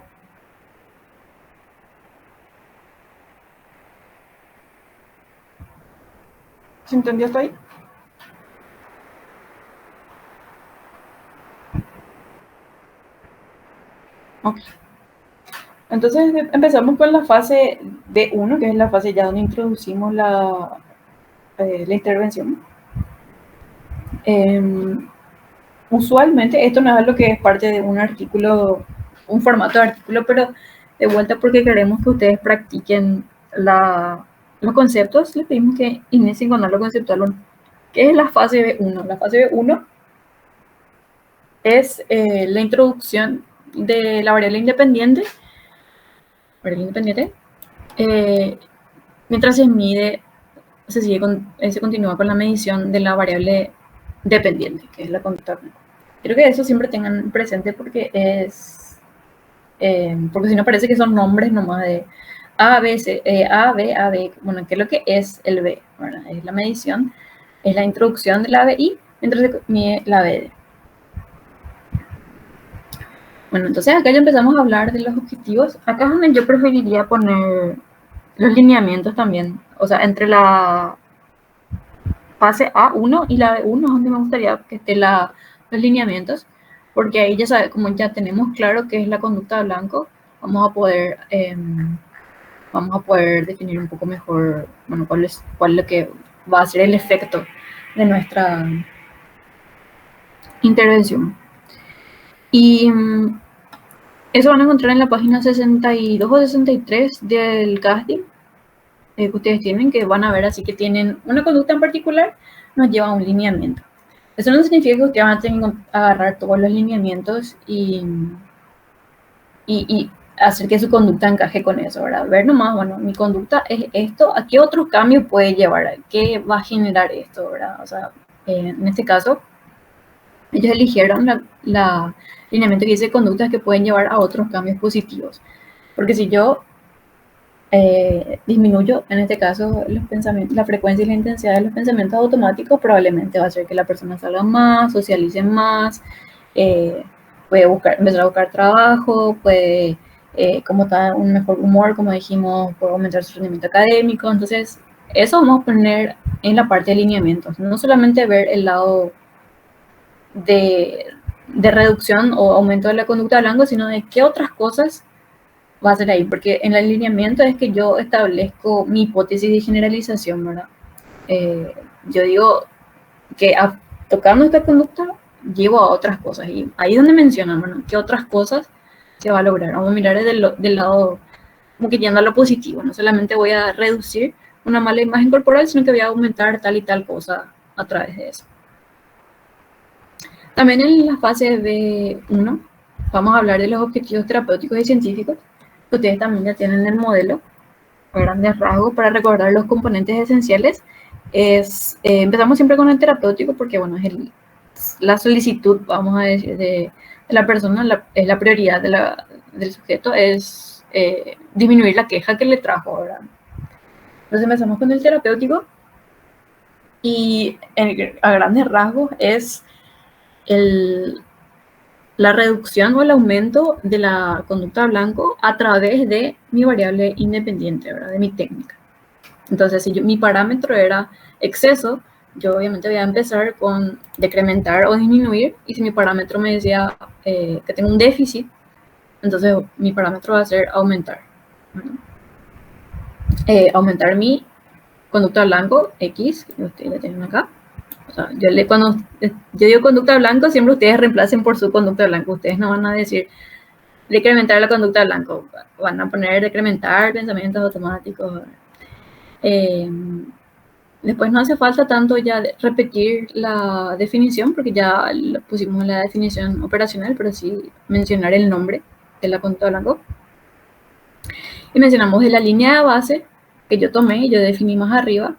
¿Se entendió hasta ahí? Ok. Entonces empezamos con la fase B1, que es la fase ya donde introducimos la intervención. Usualmente esto no es lo que es parte de un artículo, un formato de artículo, pero de vuelta porque queremos que ustedes practiquen los conceptos, les pedimos que inicien con algo conceptual. ¿Qué es la fase B1? La fase B1 es la introducción de la variable independiente, mientras se continúa con la medición de la variable dependiente, que es la conducta. Creo que eso siempre tengan presente porque porque si no parece que son nombres nomás de A, B, C, A, B, A, B. Bueno, ¿qué es lo que es el B? ¿Verdad? Es la medición, es la introducción de la BI mientras se mide la BD. Bueno, entonces acá ya empezamos a hablar de los objetivos. Acá es donde yo preferiría poner los lineamientos también. O sea, entre la fase A1 y la B1 es donde me gustaría que estén los lineamientos, porque ahí ya sabe, como ya tenemos claro qué es la conducta de blanco, vamos a poder definir un poco mejor, bueno, cuál es lo que va a ser el efecto de nuestra intervención. Y eso van a encontrar en la página 62 o 63 del casting que ustedes tienen, que van a ver así que tienen una conducta en particular, nos lleva a un lineamiento. Eso no significa que ustedes van a tener que agarrar todos los lineamientos y hacer que su conducta encaje con eso, ¿verdad? Ver nomás, bueno, mi conducta es esto, ¿a qué otros cambios puede llevar? ¿Qué va a generar esto, verdad? O sea, en este caso, ellos eligieron la lineamiento que dice conductas que pueden llevar a otros cambios positivos. Porque si yo disminuyo, en este caso, los pensamientos, la frecuencia y la intensidad de los pensamientos automáticos, probablemente va a hacer que la persona salga más, socialice más, puede empezar a buscar trabajo, puede, como está un mejor humor, como dijimos, puede aumentar su rendimiento académico. Entonces, eso vamos a poner en la parte de lineamientos, no solamente ver el lado de reducción o aumento de la conducta de blanco, sino de qué otras cosas va a ser ahí, porque en el alineamiento es que yo establezco mi hipótesis de generalización, ¿verdad? Yo digo que tocando esta conducta llevo a otras cosas, y ahí es donde mencionan, ¿verdad? ¿Qué otras cosas se va a lograr? Vamos a mirar del lado, como que yendo a lo positivo, no solamente voy a reducir una mala imagen corporal, sino que voy a aumentar tal y tal cosa a través de eso. También en la fase B1 vamos a hablar de los objetivos terapéuticos y científicos, que ustedes también ya tienen el modelo, a grandes rasgos, para recordar los componentes esenciales. Empezamos siempre con el terapéutico porque, bueno, es la solicitud, vamos a decir, de la persona, es la prioridad del sujeto, es disminuir la queja que le trajo, ¿verdad? Entonces empezamos con el terapéutico. Y a grandes rasgos es la reducción o el aumento de la conducta blanco a través de mi variable independiente, ¿verdad? De mi técnica. Entonces, si mi parámetro era exceso, yo obviamente voy a empezar con decrementar o disminuir, y si mi parámetro me decía que tengo un déficit, entonces mi parámetro va a ser aumentar. Aumentar mi conducta blanco, X, que ustedes la tienen acá. O sea, cuando yo digo conducta blanco, siempre ustedes reemplacen por su conducta blanco. Ustedes no van a decir decrementar la conducta blanco, van a poner decrementar pensamientos automáticos. Después no hace falta tanto ya repetir la definición, porque ya pusimos la definición operacional, pero sí mencionar el nombre de la conducta blanco. Y mencionamos de la línea de base que yo tomé y yo definí más arriba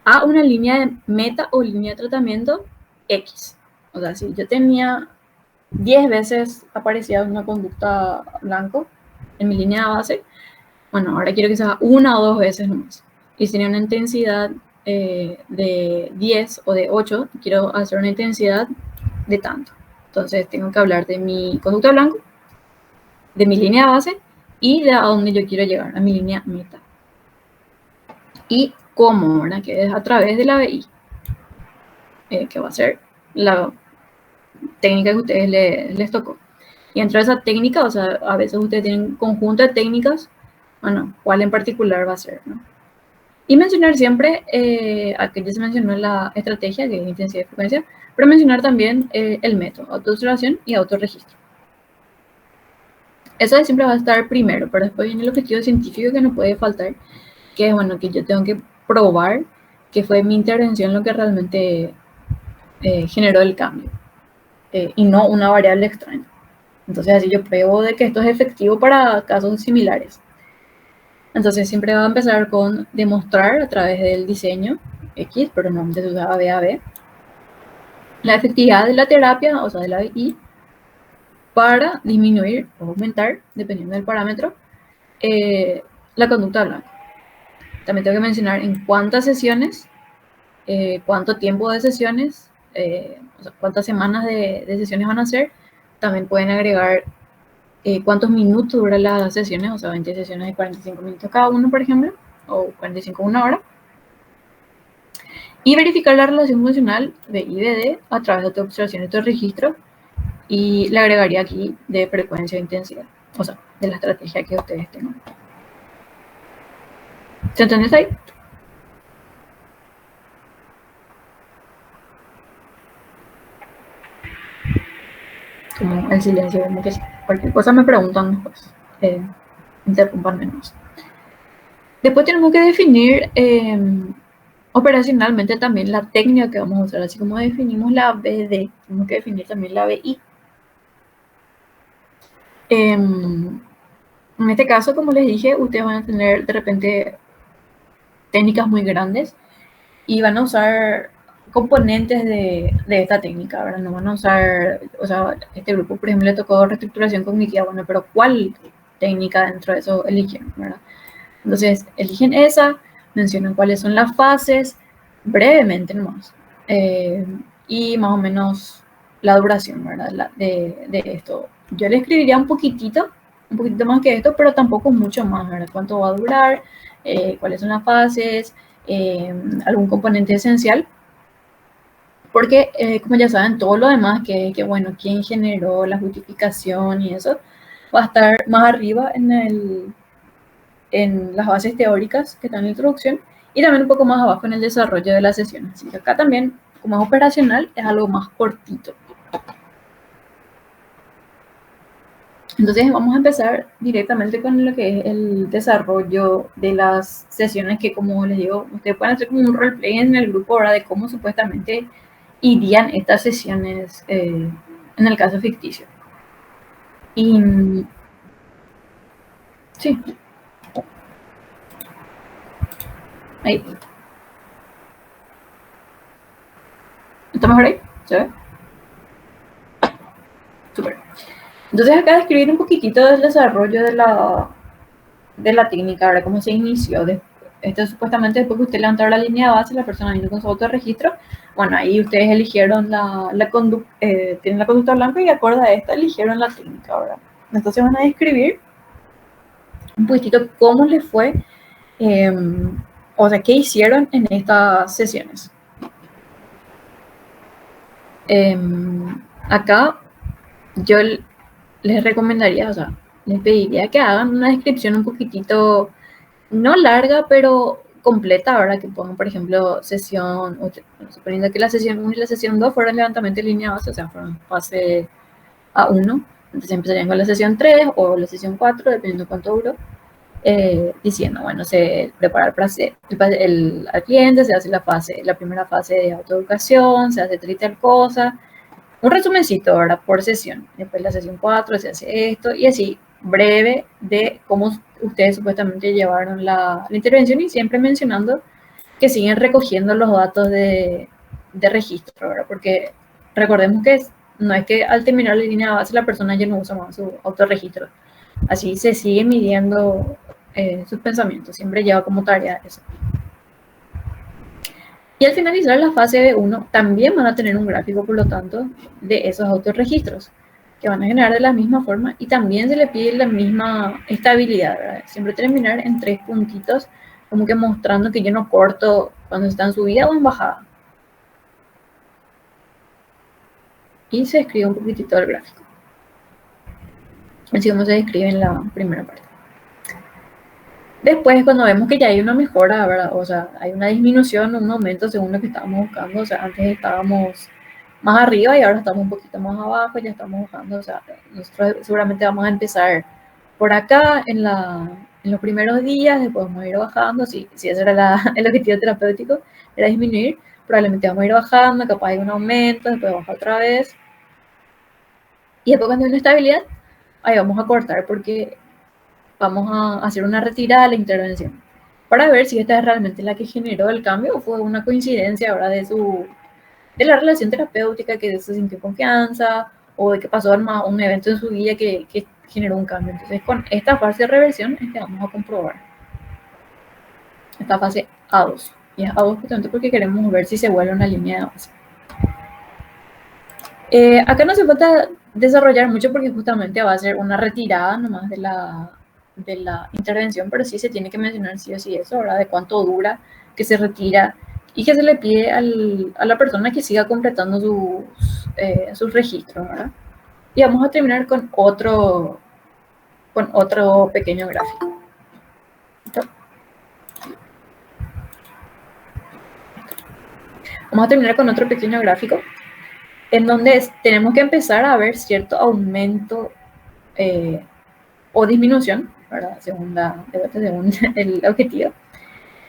a una línea de meta o línea de tratamiento X. O sea, si yo tenía 10 veces aparecía una conducta blanco en mi línea de base, bueno, ahora quiero que sea 1 o 2 veces nomás. Y si tenía una intensidad de 10 o de 8, quiero hacer una intensidad de tanto. Entonces tengo que hablar de mi conducta blanco, de mi línea de base y de a dónde yo quiero llegar, a mi línea meta. Y cómo, ¿verdad? Que es a través de la BI, que va a ser la técnica que a ustedes les tocó. Y dentro de esa técnica, o sea, a veces ustedes tienen un conjunto de técnicas, bueno, ¿cuál en particular va a ser, ¿no? Y mencionar siempre, aquí ya se mencionó la estrategia, que es intensidad y frecuencia, pero mencionar también el método, autoobservación y autorregistro. Eso siempre va a estar primero, pero después viene el objetivo científico que no puede faltar, que es, bueno, que yo tengo que probar que fue mi intervención lo que realmente generó el cambio, y no una variable extraña. Entonces así yo pruebo de que esto es efectivo para casos similares. Entonces siempre va a empezar con demostrar a través del diseño X, pero normalmente se usa AB, la efectividad de la terapia, o sea, de la BI, para disminuir o aumentar, dependiendo del parámetro, la conducta blanca. También tengo que mencionar en cuántas sesiones, cuánto tiempo de sesiones, o sea, cuántas semanas de sesiones van a ser. También pueden agregar cuántos minutos duran las sesiones, o sea, 20 sesiones de 45 minutos cada uno, por ejemplo, o 45 una hora. Y verificar la relación funcional de IBD a través de tu observación y tu registro. Y le agregaría aquí de frecuencia e intensidad, o sea, de la estrategia que ustedes tengan. ¿Se entiende ahí? Como el silencio, como que cualquier cosa me preguntan después. Interrumpan menos. Después tenemos que definir operacionalmente también la técnica que vamos a usar. Así como definimos la BD, tenemos que definir también la BI. En este caso, como les dije, ustedes van a tener de repente técnicas muy grandes y van a usar componentes de esta técnica, ¿verdad? No van a usar, o sea, este grupo, por ejemplo, le tocó reestructuración cognitiva, bueno, pero ¿cuál técnica dentro de eso eligieron, verdad? Entonces, eligen esa, mencionan cuáles son las fases, brevemente nomás, y más o menos la duración, ¿verdad? De esto. Yo le escribiría un poquitito más que esto, pero tampoco mucho más, ¿verdad? ¿Cuánto va a durar? ¿Cuáles son las fases? Algún componente esencial. Porque, como ya saben, todo lo demás, que bueno, quién generó la justificación y eso, va a estar más arriba en las bases teóricas que están en la introducción, y también un poco más abajo en el desarrollo de la sesión. Así que acá también, como es operacional, es algo más cortito. Entonces vamos a empezar directamente con lo que es el desarrollo de las sesiones, que, como les digo, ustedes pueden hacer como un roleplay en el grupo ahora de cómo supuestamente irían estas sesiones en el caso ficticio. Y sí. Ahí. ¿Está mejor ahí? ¿Se ve? Súper. Entonces acá describir un poquitito del desarrollo de la técnica, ahora cómo se inició. esto supuestamente después que usted levantó la línea de base, la persona vino con su autorregistro. Bueno, ahí ustedes eligieron tienen la conducta blanca y acorde a esta eligieron la técnica, ¿verdad? Entonces van a describir un poquitito cómo les fue, o sea, qué hicieron en estas sesiones. Acá yo les recomendaría, o sea, les pediría que hagan una descripción un poquitito, no larga, pero completa, ¿verdad? Que pongan, por ejemplo, sesión, suponiendo que la sesión 1 y la sesión 2 fueron levantamiento de línea base, o sea, fueron fase A1, entonces empezarían con la sesión 3 o la sesión 4, dependiendo cuánto duró, diciendo, bueno, se prepara al cliente, se hace la primera fase de autoeducación, se hace tal y tal cosa, un resumencito, ¿verdad? Por sesión. Después la sesión 4 se hace esto y así, breve de cómo ustedes supuestamente llevaron la intervención y siempre mencionando que siguen recogiendo los datos de registro, ¿verdad? Porque recordemos que no es que al terminar la línea de base la persona ya no usa más su autorregistro. Así se sigue midiendo sus pensamientos, siempre lleva como tarea eso. Y al finalizar la fase B1 también van a tener un gráfico, por lo tanto, de esos autorregistros que van a generar de la misma forma y también se le pide la misma estabilidad, ¿verdad? Siempre terminar en 3 puntitos, como que mostrando que yo no corto cuando está en subida o en bajada. Y se escribe un poquitito el gráfico. Así como se describe en la primera parte. Después, cuando vemos que ya hay una mejora, ¿verdad? O sea, hay una disminución, un aumento según lo que estábamos buscando. O sea, antes estábamos más arriba y ahora estamos un poquito más abajo, ya estamos bajando. O sea, nosotros seguramente vamos a empezar por acá en los primeros días, después vamos a ir bajando. Si ese era el objetivo terapéutico, era disminuir, probablemente vamos a ir bajando, capaz hay un aumento, después baja otra vez. Y después cuando hay una estabilidad, ahí vamos a cortar porque vamos a hacer una retirada de la intervención para ver si esta es realmente la que generó el cambio o fue una coincidencia ahora de la relación terapéutica, que se sintió confianza o de que pasó un evento en su vida que generó un cambio. Entonces, con esta fase de reversión es que vamos a comprobar esta fase A2. Y es A2 justamente porque queremos ver si se vuelve una línea de base. Acá no hace falta desarrollar mucho porque justamente va a ser una retirada nomás de la intervención, pero sí se tiene que mencionar sí o sí eso, ¿verdad? De cuánto dura, que se retira y que se le pide a la persona que siga completando sus registros, ¿verdad? Y vamos a terminar con otro pequeño gráfico. Vamos a terminar con otro pequeño gráfico en donde tenemos que empezar a ver cierto aumento o disminución, ¿verdad? Según el objetivo,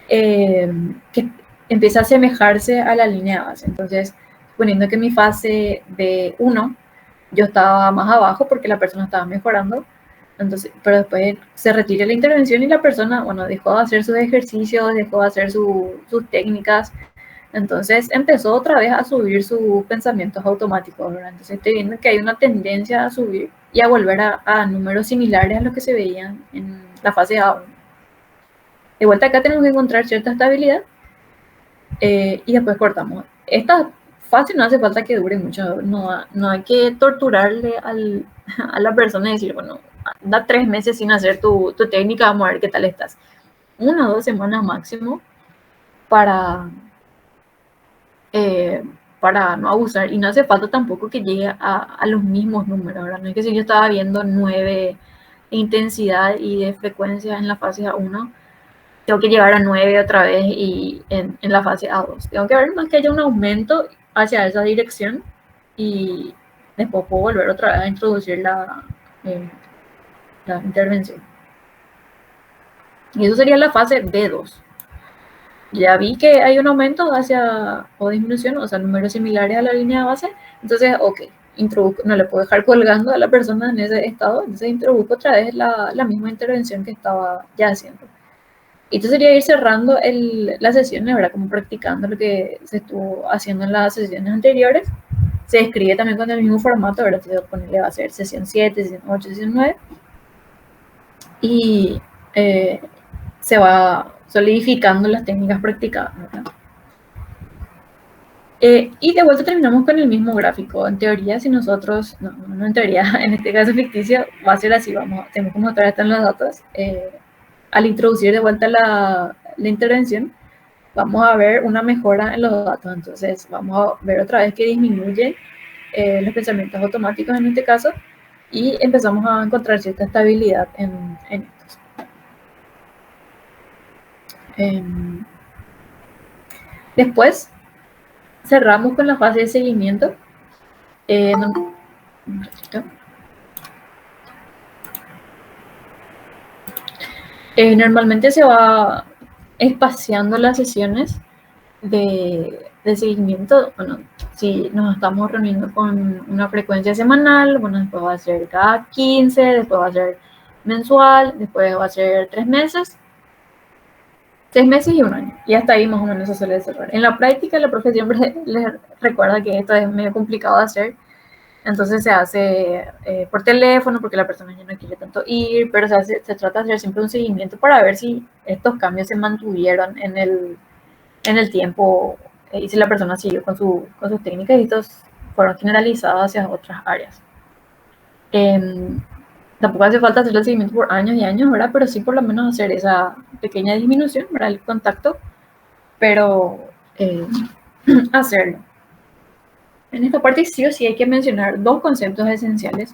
que empieza a asemejarse a la línea de base. Entonces, suponiendo que mi fase B1 yo estaba más abajo porque la persona estaba mejorando, entonces, pero después se retira la intervención y la persona, bueno, dejó de hacer sus ejercicios, dejó de hacer sus técnicas. Entonces empezó otra vez a subir sus pensamientos automáticos, ¿verdad? Entonces estoy viendo que hay una tendencia a subir y a volver a números similares a los que se veían en la fase A1. De vuelta acá tenemos que encontrar cierta estabilidad y después cortamos. Esta fase no hace falta que dure mucho, no hay que torturarle a la persona y decir, bueno, anda 3 meses sin hacer tu técnica, vamos a ver qué tal estás. 1 o 2 semanas máximo para no abusar, y no hace falta tampoco que llegue a los mismos números, ¿verdad? No es que si yo estaba viendo 9 de intensidad y de frecuencia en la fase A1, tengo que llegar a 9 otra vez y en la fase A2. Tengo que ver más que haya un aumento hacia esa dirección y después puedo volver otra vez a introducir la intervención. Y eso sería la fase B2. Ya vi que hay un aumento o disminución, o sea, números similares a la línea de base. Entonces, ok, no le puedo dejar colgando a la persona en ese estado, entonces introduzco otra vez la misma intervención que estaba ya haciendo. Y esto sería ir cerrando las sesiones, ¿verdad? Como practicando lo que se estuvo haciendo en las sesiones anteriores. Se escribe también con el mismo formato, ¿verdad? Entonces, ponerle va a ser sesión 7, sesión 8, sesión 9. Y se va solidificando las técnicas practicadas, ¿verdad? Y de vuelta terminamos con el mismo gráfico. En teoría, si nosotros, no en teoría, en este caso ficticio, va a ser así. Tenemos que mostrar esto en los datos. Al introducir de vuelta la intervención, vamos a ver una mejora en los datos. Entonces, vamos a ver otra vez que disminuye los pensamientos automáticos en este caso y empezamos a encontrar cierta estabilidad en estos. Después, cerramos con la fase de seguimiento. Normalmente se va espaciando las sesiones de seguimiento. Bueno, si nos estamos reuniendo con una frecuencia semanal, bueno, después va a ser cada 15, después va a ser mensual, después va a ser 3 meses, 6 meses y 1 año. Y hasta ahí más o menos se suele cerrar. En la práctica, la profe siempre les recuerda que esto es medio complicado de hacer. Entonces se hace por teléfono porque la persona ya no quiere tanto ir, pero se trata de hacer siempre un seguimiento para ver si estos cambios se mantuvieron en el tiempo y si la persona siguió con sus técnicas y estos fueron generalizados hacia otras áreas. Tampoco hace falta hacer el seguimiento por años y años, ¿verdad? Pero sí por lo menos hacer esa pequeña disminución, ¿verdad? El contacto, pero hacerlo. En esta parte sí o sí hay que mencionar 2 conceptos esenciales.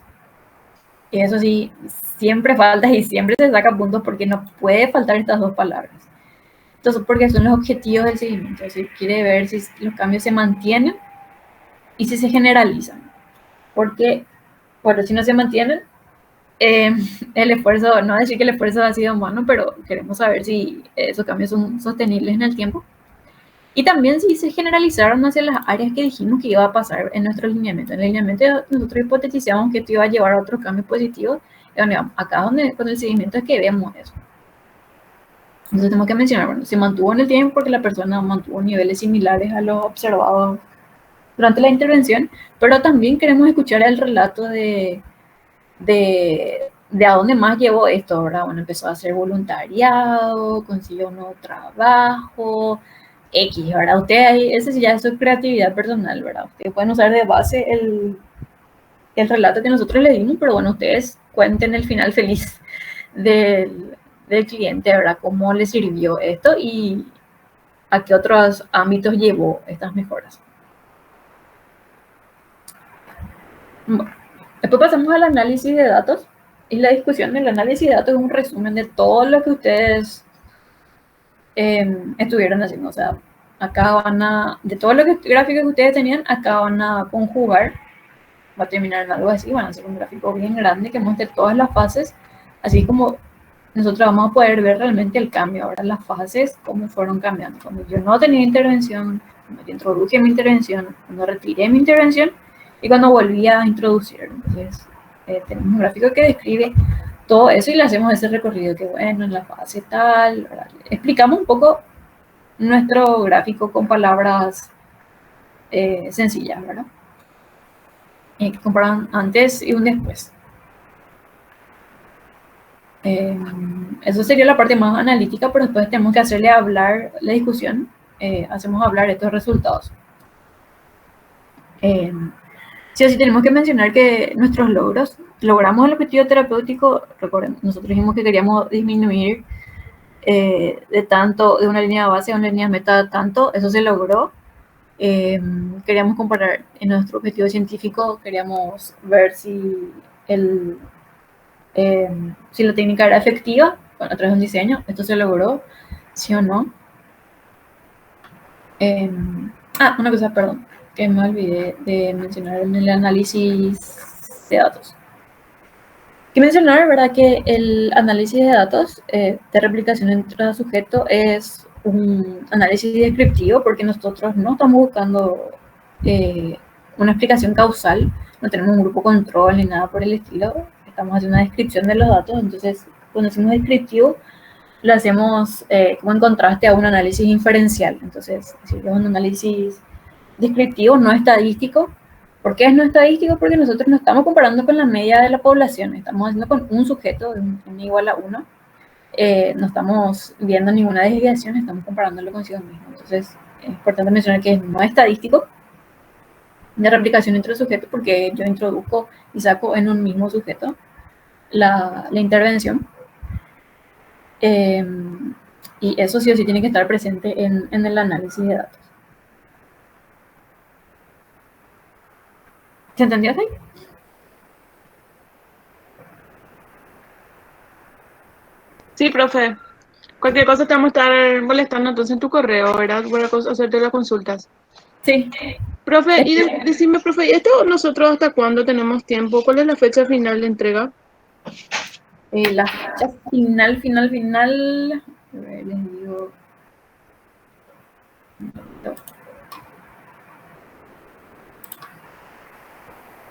Y eso sí, siempre falta y siempre se saca puntos porque no puede faltar estas 2 palabras. Entonces, porque son los objetivos del seguimiento. Es decir, quiere ver si los cambios se mantienen y si se generalizan. Porque, bueno, si no se mantienen, el esfuerzo, no decir que el esfuerzo ha sido humano, pero queremos saber si esos cambios son sostenibles en el tiempo. Y también si se generalizaron hacia las áreas que dijimos que iba a pasar en nuestro lineamiento. En el lineamiento nosotros hipotetizamos que esto iba a llevar a otros cambios positivos. Y acá con el seguimiento es que vemos eso. Entonces tenemos que mencionar, bueno, se mantuvo en el tiempo porque la persona mantuvo niveles similares a los observados durante la intervención, pero también queremos escuchar el relato de a dónde más llevó esto, ¿verdad? Bueno, empezó a hacer voluntariado, consiguió un nuevo trabajo, X, ¿verdad? Ustedes, ese ya es su creatividad personal, ¿verdad? Ustedes pueden usar de base el relato que nosotros le dimos, pero bueno, ustedes cuenten el final feliz del cliente, ¿verdad? Cómo le sirvió esto y a qué otros ámbitos llevó estas mejoras. Bueno, después pasamos al análisis de datos. Y la discusión del análisis de datos es un resumen de todo lo que ustedes estuvieron haciendo. O sea, acá de todo lo que gráficos que ustedes tenían, acá van a conjugar. Va a terminar en algo así, van a hacer un gráfico bien grande que muestre todas las fases, así como nosotros vamos a poder ver realmente el cambio. Ahora las fases, cómo fueron cambiando. Cuando yo no tenía intervención, cuando yo introduje mi intervención, cuando retiré mi intervención y cuando volví a introducir. Entonces, tenemos un gráfico que describe todo eso y le hacemos ese recorrido que, bueno, en la fase tal, ¿verdad? Explicamos un poco nuestro gráfico con palabras sencillas, ¿verdad? Que comparan antes y un después. Eso sería la parte más analítica, pero después tenemos que hacerle hablar la discusión, hacemos hablar estos resultados. Sí o sí tenemos que mencionar que nuestros logramos el objetivo terapéutico. Recuerden, nosotros dijimos que queríamos disminuir de una línea base a una línea meta tanto, eso se logró. Queríamos comparar en nuestro objetivo científico, queríamos ver si la técnica era efectiva a través de un diseño, esto se logró, sí o no. Una cosa, perdón, que me olvidé de mencionar en el análisis de datos. Hay que mencionar, ¿verdad?, que el análisis de datos de replicación entre sujetos es un análisis descriptivo porque nosotros no estamos buscando una explicación causal, no tenemos un grupo control ni nada por el estilo, estamos haciendo una descripción de los datos. Entonces cuando decimos descriptivo lo hacemos como en contraste a un análisis inferencial. Entonces si es un análisis descriptivo, no estadístico. ¿Por qué es no estadístico? Porque nosotros no estamos comparando con la media de la población, estamos haciendo con un sujeto de un igual a 1. no estamos viendo ninguna desviación, estamos comparándolo consigo mismo. Entonces, es importante mencionar que no es estadístico de replicación entre sujetos, porque yo introduzco y saco en un mismo sujeto la intervención. Y eso sí o sí tiene que estar presente en el análisis de datos. ¿Se entendió así? Sí, profe. Cualquier cosa te vamos a estar molestando entonces en tu correo, ¿verdad? Para hacerte las consultas. Sí. Profe, y decime, profe, ¿y esto nosotros hasta cuándo tenemos tiempo? ¿Cuál es la fecha final de entrega? La fecha final, a ver, les digo.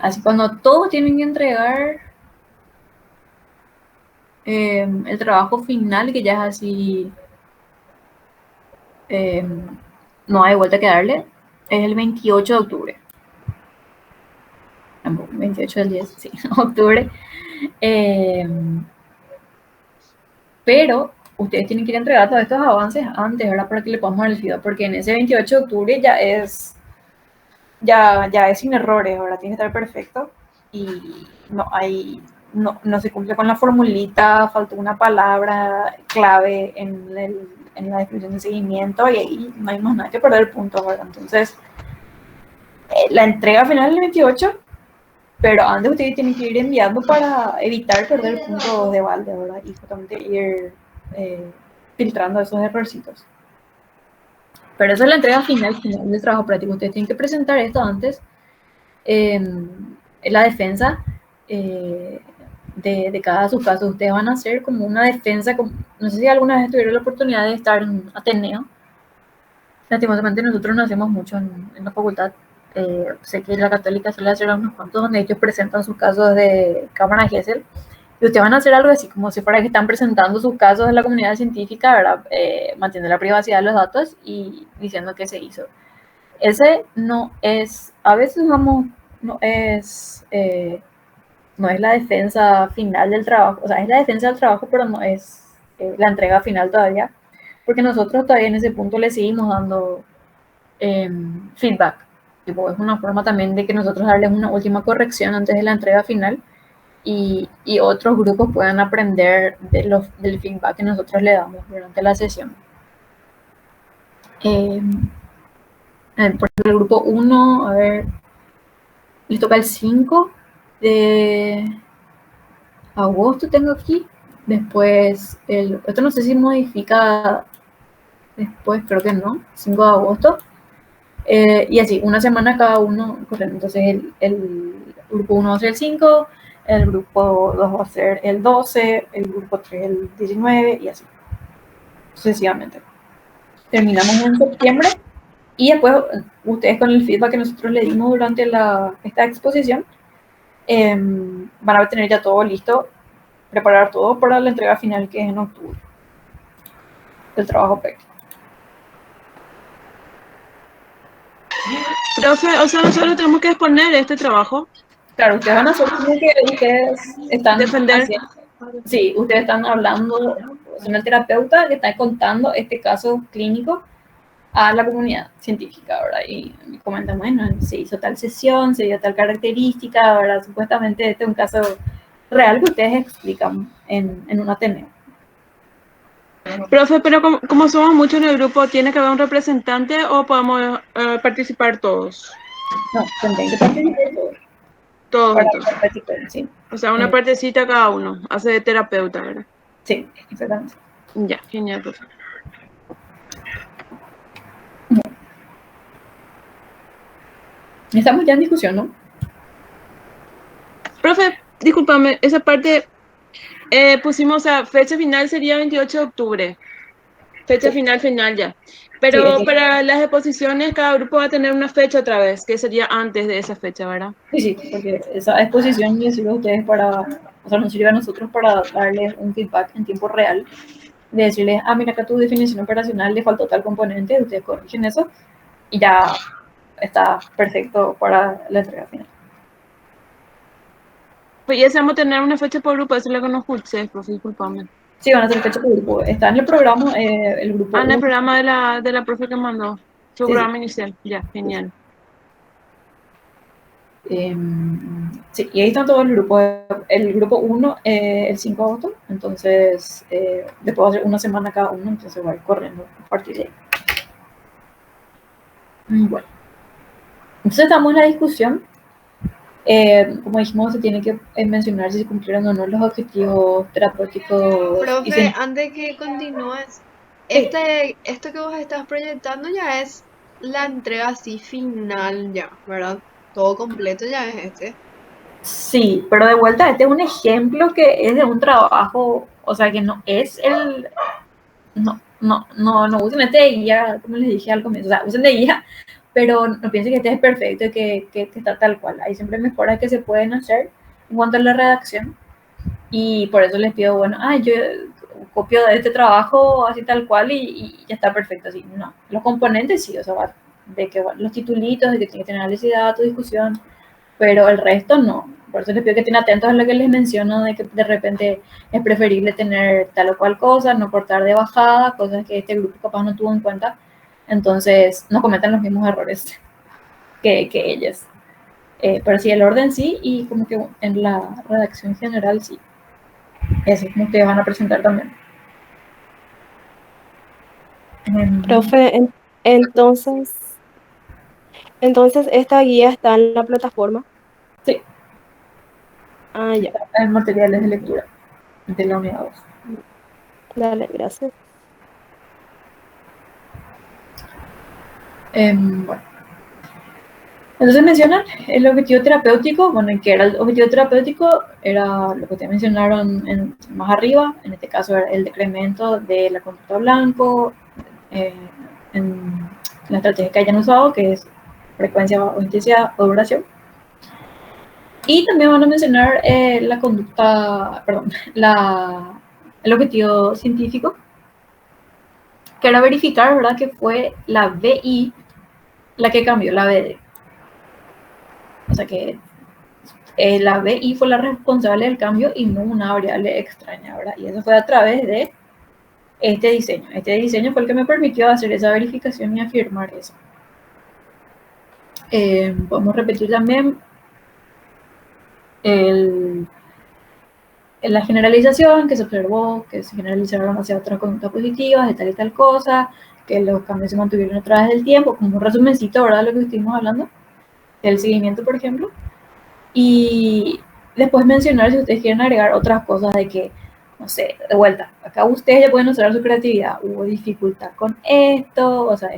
Así cuando todos tienen que entregar el trabajo final, que ya es así, no hay vuelta que darle, es el 28 de octubre. 28 del 10, sí, octubre. Pero ustedes tienen que ir a entregar todos estos avances antes, ¿verdad? Para que le podamos dar el feedback, porque en ese 28 de octubre ya es sin errores, ¿verdad? Tiene que estar perfecto y no se cumple con la formulita, faltó una palabra clave en la descripción de seguimiento y ahí no hay más nada que perder puntos, ¿verdad? Entonces, la entrega final es el 28, pero antes ustedes tienen que ir enviando para evitar perder puntos de balde, ¿verdad? Y justamente ir filtrando esos errorcitos. Pero esa es la entrega final del trabajo práctico. Ustedes tienen que presentar esto antes. La defensa de cada sus casos. Ustedes van a hacer como una defensa. No sé si alguna vez tuvieron la oportunidad de estar en Ateneo. Lastimosamente nosotros no hacemos mucho en la facultad. Sé que la Católica suele hacer unos cuantos donde ellos presentan sus casos de cámara Gesell. Y ustedes van a hacer algo así, como si fuera que están presentando sus casos de la comunidad científica, ¿verdad? Manteniendo la privacidad de los datos y diciendo qué se hizo. Ese no es, a veces vamos, no es la defensa final del trabajo, o sea, es la defensa del trabajo, pero no es la entrega final todavía, porque nosotros todavía en ese punto le seguimos dando feedback. Tipo, es una forma también de que nosotros darles una última corrección antes de la entrega final y otros grupos puedan aprender del feedback que nosotros le damos durante la sesión. Por el grupo 1, a ver, les toca el 5 de agosto, tengo aquí. Después, esto no sé si modifica después, creo que no, 5 de agosto. Y así, una semana cada uno corriendo. Entonces, el grupo 1 va a ser el 5, el grupo 2 va a ser el 12, el grupo 3 el 19 y así, sucesivamente. Terminamos en septiembre y después ustedes con el feedback que nosotros le dimos durante esta exposición van a tener ya todo listo, preparar todo para la entrega final que es en octubre del trabajo práctico. Profe, o sea, nosotros tenemos que exponer este trabajo. Claro, ustedes van a hacer como que ustedes están defender. haciendo, sí, ustedes están hablando, son el terapeuta que está contando este caso clínico a la comunidad científica, ¿verdad? Y comentan, bueno, se hizo tal sesión, se dio tal característica, ¿verdad? Supuestamente este es un caso real que ustedes explican en un Ateneo. Profe, pero como somos muchos en el grupo, ¿tiene que haber un representante o podemos participar todos? No, tendrían que participar todos. Todos Para entonces. participar, sí. O sea, una partecita cada uno, hace de terapeuta, ¿verdad? Sí, exactamente. Ya, genial, profe. Estamos ya en discusión, ¿no? Profe, discúlpame, esa parte pusimos a fecha final sería 28 de octubre. Fecha Sí. final ya. Pero Sí, para las exposiciones, cada grupo va a tener una fecha otra vez, que sería antes de esa fecha, ¿verdad? sí, porque esa exposición le sirve a ustedes o sea, nos sirve a nosotros para darles un feedback en tiempo real, de decirles, mira, acá tu definición operacional le faltó tal componente, ustedes corrigen eso y ya está perfecto para la entrega final. Pues ya vamos a tener una fecha por grupo, eso es lo que no escuché, profe, discúlpame. Sí, van a hacer fecha por grupo. Está en el programa, el grupo En el 1. programa de la profe que mandó. Su Sí, sí. programa inicial. Ya, genial. Sí, y ahí están todos los grupos. El grupo 1, el 5 de agosto, entonces después va a ser una semana cada uno, entonces va a ir corriendo a partir de ahí. Bueno, entonces estamos en la discusión. Como dijimos, se tiene que mencionar si se cumplieron o no los objetivos terapéuticos y Profe, antes que continúes, sí, esto que vos estás proyectando ya es la entrega así final ya, ¿verdad? Todo completo ya es este. sí, pero de vuelta, este es un ejemplo que es de un trabajo, o sea, que no es el, no usen este de guía, como les dije al comienzo, o sea, usen de guía, pero no piensen que este es perfecto y que está tal cual. Hay siempre mejoras que se pueden hacer en cuanto a la redacción y por eso les pido, bueno, yo copio de este trabajo así tal cual y ya está perfecto, así, no. Los componentes sí, o sea, de que los titulitos, de que tiene que tener análisis de datos, discusión, pero el resto no. Por eso les pido que estén atentos a lo que les menciono, de que de repente es preferible tener tal o cual cosa, no cortar de bajada, cosas que este grupo capaz no tuvo en cuenta. Entonces, no cometan los mismos errores que ellos. Pero sí, el orden sí, y como que en la redacción general sí. Eso es como que van a presentar también. Profe, entonces esta guía está en la plataforma. Sí, Ah, ya. en materiales de lectura de la unidad 2. Dale, gracias. Bueno. Entonces mencionan el objetivo terapéutico, bueno, que era el objetivo terapéutico, era lo que te mencionaron más arriba, en este caso era el decremento de la conducta blanco, en la estrategia que hayan usado, que es frecuencia o intensidad o duración. Y también van a mencionar la conducta, perdón, el objetivo científico, que era verificar, ¿verdad?, que fue la BI la que cambió la BD. O sea que la BI fue la responsable del cambio y no una variable extraña, ¿verdad? Y eso fue a través de este diseño. Este diseño fue el que me permitió hacer esa verificación y afirmar eso. Podemos repetir también la generalización que se observó, que se generalizaron hacia otras conductas positivas de tal y tal cosa, que los cambios se mantuvieron a través del tiempo, como un resumencito, ¿verdad?, lo que estuvimos hablando, del seguimiento, por ejemplo. Y después mencionar si ustedes quieren agregar otras cosas de que, no sé, de vuelta, acá ustedes ya pueden usar su creatividad. Hubo dificultad con esto, o sea,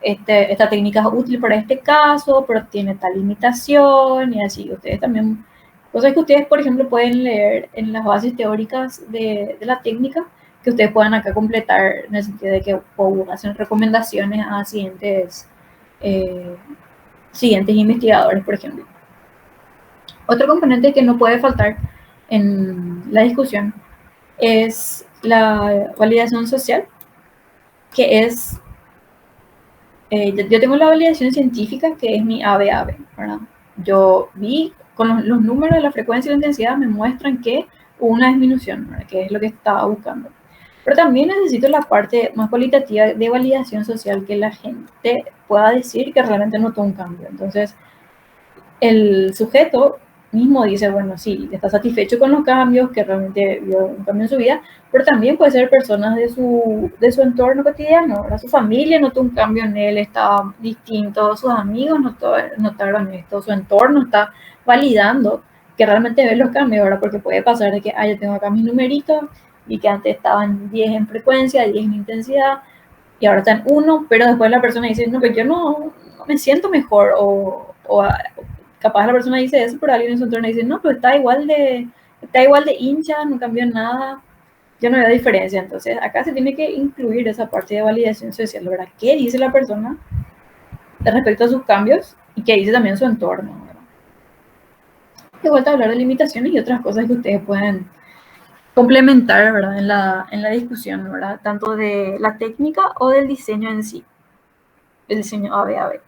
esta técnica es útil para este caso, pero tiene tal limitación y así. Ustedes también, cosas que ustedes, por ejemplo, pueden leer en las bases teóricas de la técnica, que ustedes puedan acá completar en el sentido de que hacen recomendaciones a siguientes investigadores, por ejemplo. Otro componente que no puede faltar en la discusión es la validación social, que es, yo tengo la validación científica, que es mi ABAB, ¿verdad? Yo vi con los números de la frecuencia y la intensidad me muestran que hubo una disminución, ¿verdad?, que es lo que estaba buscando. Pero también necesito la parte más cualitativa de validación social, que la gente pueda decir que realmente notó un cambio. Entonces, el sujeto mismo dice, bueno, sí, está satisfecho con los cambios, que realmente vio un cambio en su vida, pero también puede ser personas de su entorno cotidiano, ¿verdad? Su familia notó un cambio en él, está distinto, sus amigos notaron esto, su entorno está validando que realmente ve los cambios, ¿verdad? Porque puede pasar de que, yo tengo acá mis numeritos y que antes estaban 10 en frecuencia, 10 en intensidad, y ahora están 1, pero después la persona dice, no, pues yo no me siento mejor, o capaz la persona dice eso, pero alguien en su entorno dice, no, pero está igual de hincha, no cambió nada, yo no veo diferencia. Entonces, acá se tiene que incluir esa parte de validación social, ¿verdad? ¿Qué dice la persona respecto a sus cambios y qué dice también su entorno, ¿verdad? De vuelta a hablar de limitaciones y otras cosas que ustedes pueden complementar, ¿verdad?, en la discusión, ¿verdad?, tanto de la técnica o del diseño en sí, el diseño ABAB.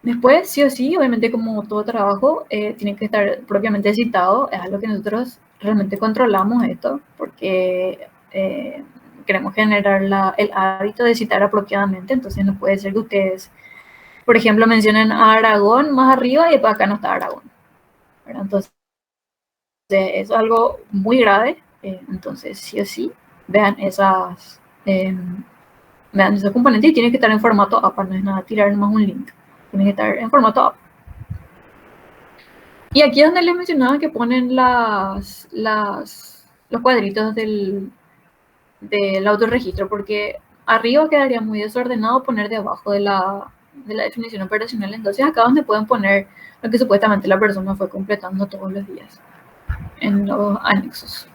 Después, sí o sí, obviamente como todo trabajo, tiene que estar propiamente citado. Es algo que nosotros realmente controlamos esto, porque queremos generar el hábito de citar apropiadamente. Entonces no puede ser que ustedes, por ejemplo, mencionen a Aragón más arriba y después acá no está Aragón, ¿verdad? Entonces eso es algo muy grave. Entonces sí o sí, vean vean esos componentes y tiene que estar en formato APA, no es nada tirar más un link, tiene que estar en formato APA. Y aquí es donde les mencionaba que ponen los cuadritos del autorregistro, porque arriba quedaría muy desordenado poner debajo de la definición operacional. Entonces acá donde pueden poner lo que supuestamente la persona fue completando todos los días en los anexos.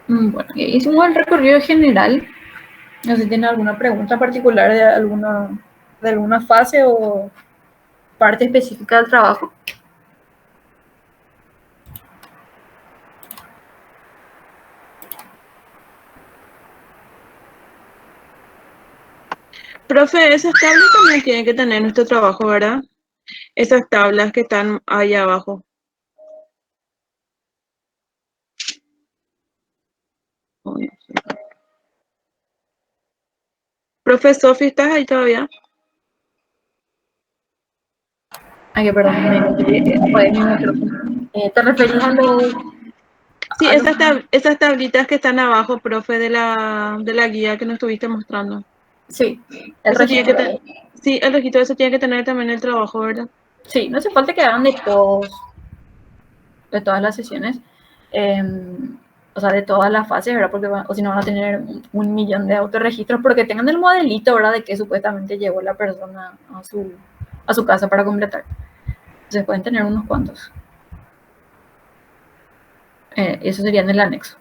Bueno, hicimos el recorrido general. No sé si tienen alguna pregunta particular de alguna fase o parte específica del trabajo. Profe, esas tablas también tienen que tener nuestro trabajo, ¿verdad? Esas tablas que están ahí abajo. Profe Sofi, ¿estás ahí todavía? Ay, perdón, apagué mi micrófono. ¿Te referís a Sí, a lo- esas tablitas que están abajo, profe, de la guía que nos estuviste mostrando. Sí, el Eso tiene que registro. sí, el registro de eso tiene que tener también el trabajo, ¿verdad? Sí, no hace falta que hagan de todas las sesiones, o sea, de todas las fases, ¿verdad? Porque o si no van a tener un millón de autorregistros, porque tengan el modelito, ¿verdad? De que supuestamente llegó la persona a su casa para completar. Entonces pueden tener unos cuantos. Eso sería en el anexo.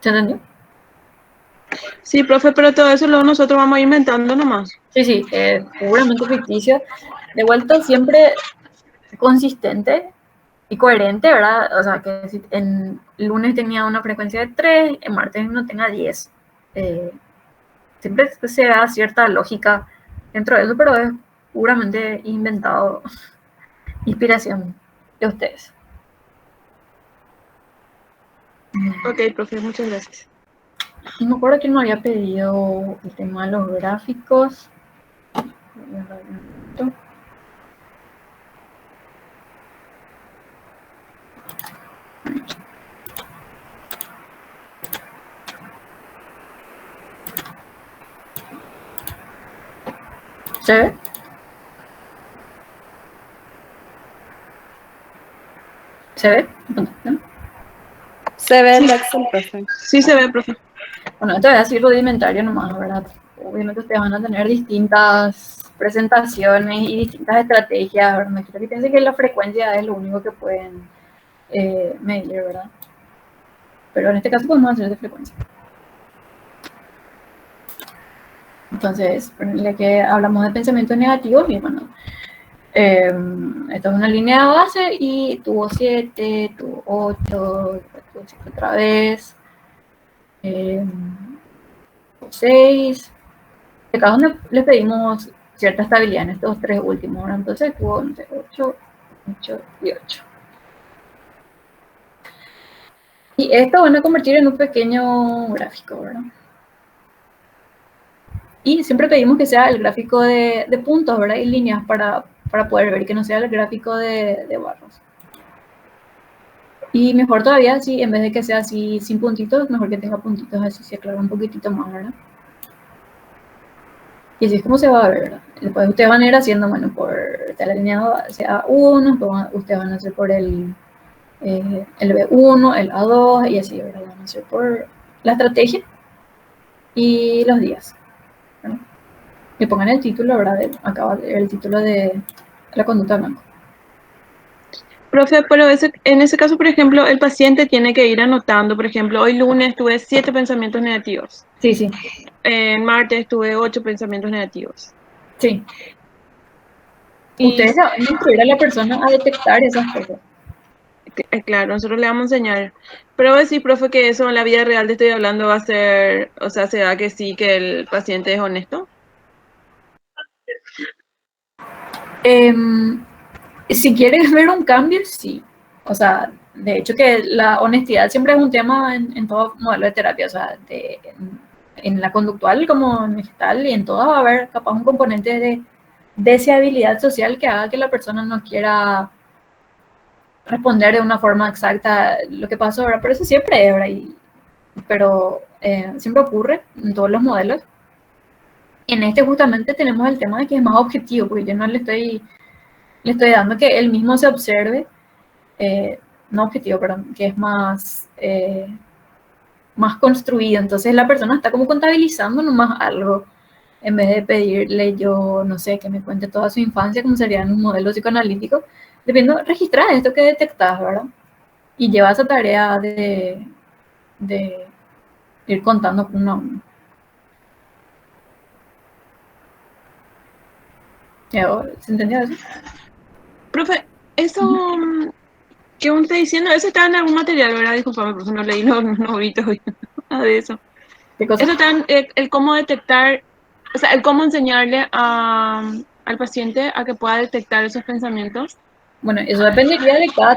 ¿Se entendió? Sí, profe, pero todo eso luego nosotros vamos inventando nomás. Sí, seguramente ficticio. De vuelta siempre consistente y coherente, ¿verdad? O sea, que si en lunes tenía una frecuencia de 3, en martes no tenga 10. Siempre se da cierta lógica dentro de eso, pero es puramente inventado, inspiración de ustedes. Ok, profe, muchas gracias. No me acuerdo quién me había pedido el tema de los gráficos. ¿Se ve? ¿Se ve? ¿No? Se ve el Excel, profe. Sí se ve, profe. Bueno, esto es así rudimentario nomás, ¿verdad? Obviamente ustedes van a tener distintas presentaciones y distintas estrategias, ¿verdad? No quiero que piensen que la frecuencia es lo único que pueden medir, ¿verdad? Pero en este caso podemos hacer de frecuencia. Entonces, ponerle que hablamos de pensamientos negativos y bueno, esta es una línea de base y tuvo 7, tuvo 8, tuvo 7 otra vez, 6. De cada uno le pedimos cierta estabilidad en estos tres últimos, ¿verdad? Entonces tuvo 8, 8 y 8. Y esto van a convertir en un pequeño gráfico, ¿verdad? Y siempre pedimos que sea el gráfico de puntos, ¿verdad? Y líneas para poder ver que no sea el gráfico de barras. Y mejor todavía, si en vez de que sea así sin puntitos, mejor que tenga puntitos, así se aclara un poquitito más, ¿verdad? Y así es como se va a ver, ¿verdad? Después ustedes van a ir haciendo, bueno, por tal alineado sea 1, ustedes van a hacer por el B1, el A2 y así, ¿verdad? Van a hacer por la estrategia y los días, ¿verdad? Y pongan el título, ¿verdad? Acá el título de la conducta blanca. Profe, pero en ese caso, por ejemplo, el paciente tiene que ir anotando, por ejemplo, hoy lunes tuve 7 pensamientos negativos. Sí. En martes tuve 8 pensamientos negativos. Sí. Y Ustedes van a instruir a la persona a detectar esas cosas. claro, nosotros le vamos a enseñar. Pero decir, profe, que eso en la vida real te estoy hablando va a ser, o sea, se da que sí, que el paciente es honesto. Si quieres ver un cambio, sí. O sea, de hecho que la honestidad siempre es un tema en todo modelo de terapia, o sea, en la conductual como en gestal y en todo va a haber capaz un componente de deseabilidad social que haga que la persona no quiera responder de una forma exacta lo que pasó, ¿verdad? Pero eso siempre es, ¿verdad? Pero siempre ocurre en todos los modelos. En este justamente tenemos el tema de que es más objetivo, porque yo no le estoy dando que él mismo se observe, no objetivo, perdón, que es más construido. Entonces la persona está como contabilizando nomás algo, en vez de pedirle yo, no sé, que me cuente toda su infancia, como sería en un modelo psicoanalítico, debiendo registrar esto que detectas, ¿verdad? Y lleva esa tarea de ir contando uno a uno. ¿Se entendió eso? Profe, eso que uno está diciendo, eso está en algún material, ¿verdad? Disculpame, profe, no leí los novitos de eso. ¿Qué cosa? Eso está en el cómo detectar, o sea, el cómo enseñarle al paciente a que pueda detectar esos pensamientos. Bueno, eso dependería de cada,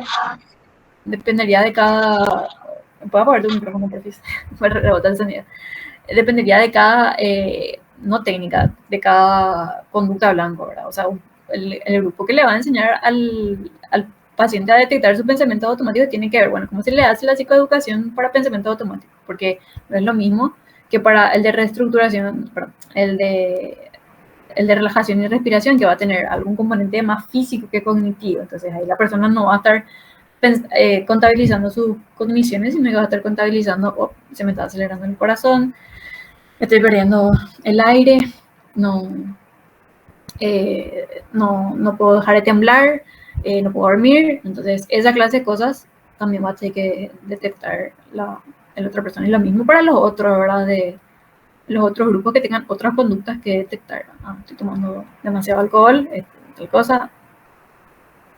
puedo apagar tu micrófono, por favor, para rebotar el sonido. Dependería de cada, no técnica, de cada conducta blanco, ¿verdad? O sea, el grupo que le va a enseñar al paciente a detectar su pensamiento automático tiene que ver, bueno, cómo se le hace la psicoeducación para pensamiento automático, porque no es lo mismo que para el de reestructuración, perdón, el de relajación y respiración, que va a tener algún componente más físico que cognitivo. Entonces ahí la persona no va a estar contabilizando sus cogniciones, sino que va a estar contabilizando, oh, se me está acelerando el corazón, estoy perdiendo el aire, no, no puedo dejar de temblar, no puedo dormir. Entonces esa clase de cosas también va a tener que detectar la otra persona. Y lo mismo para los otros, ¿verdad? De los otros grupos que tengan otras conductas que detectar. Estoy tomando demasiado alcohol, tal cosa.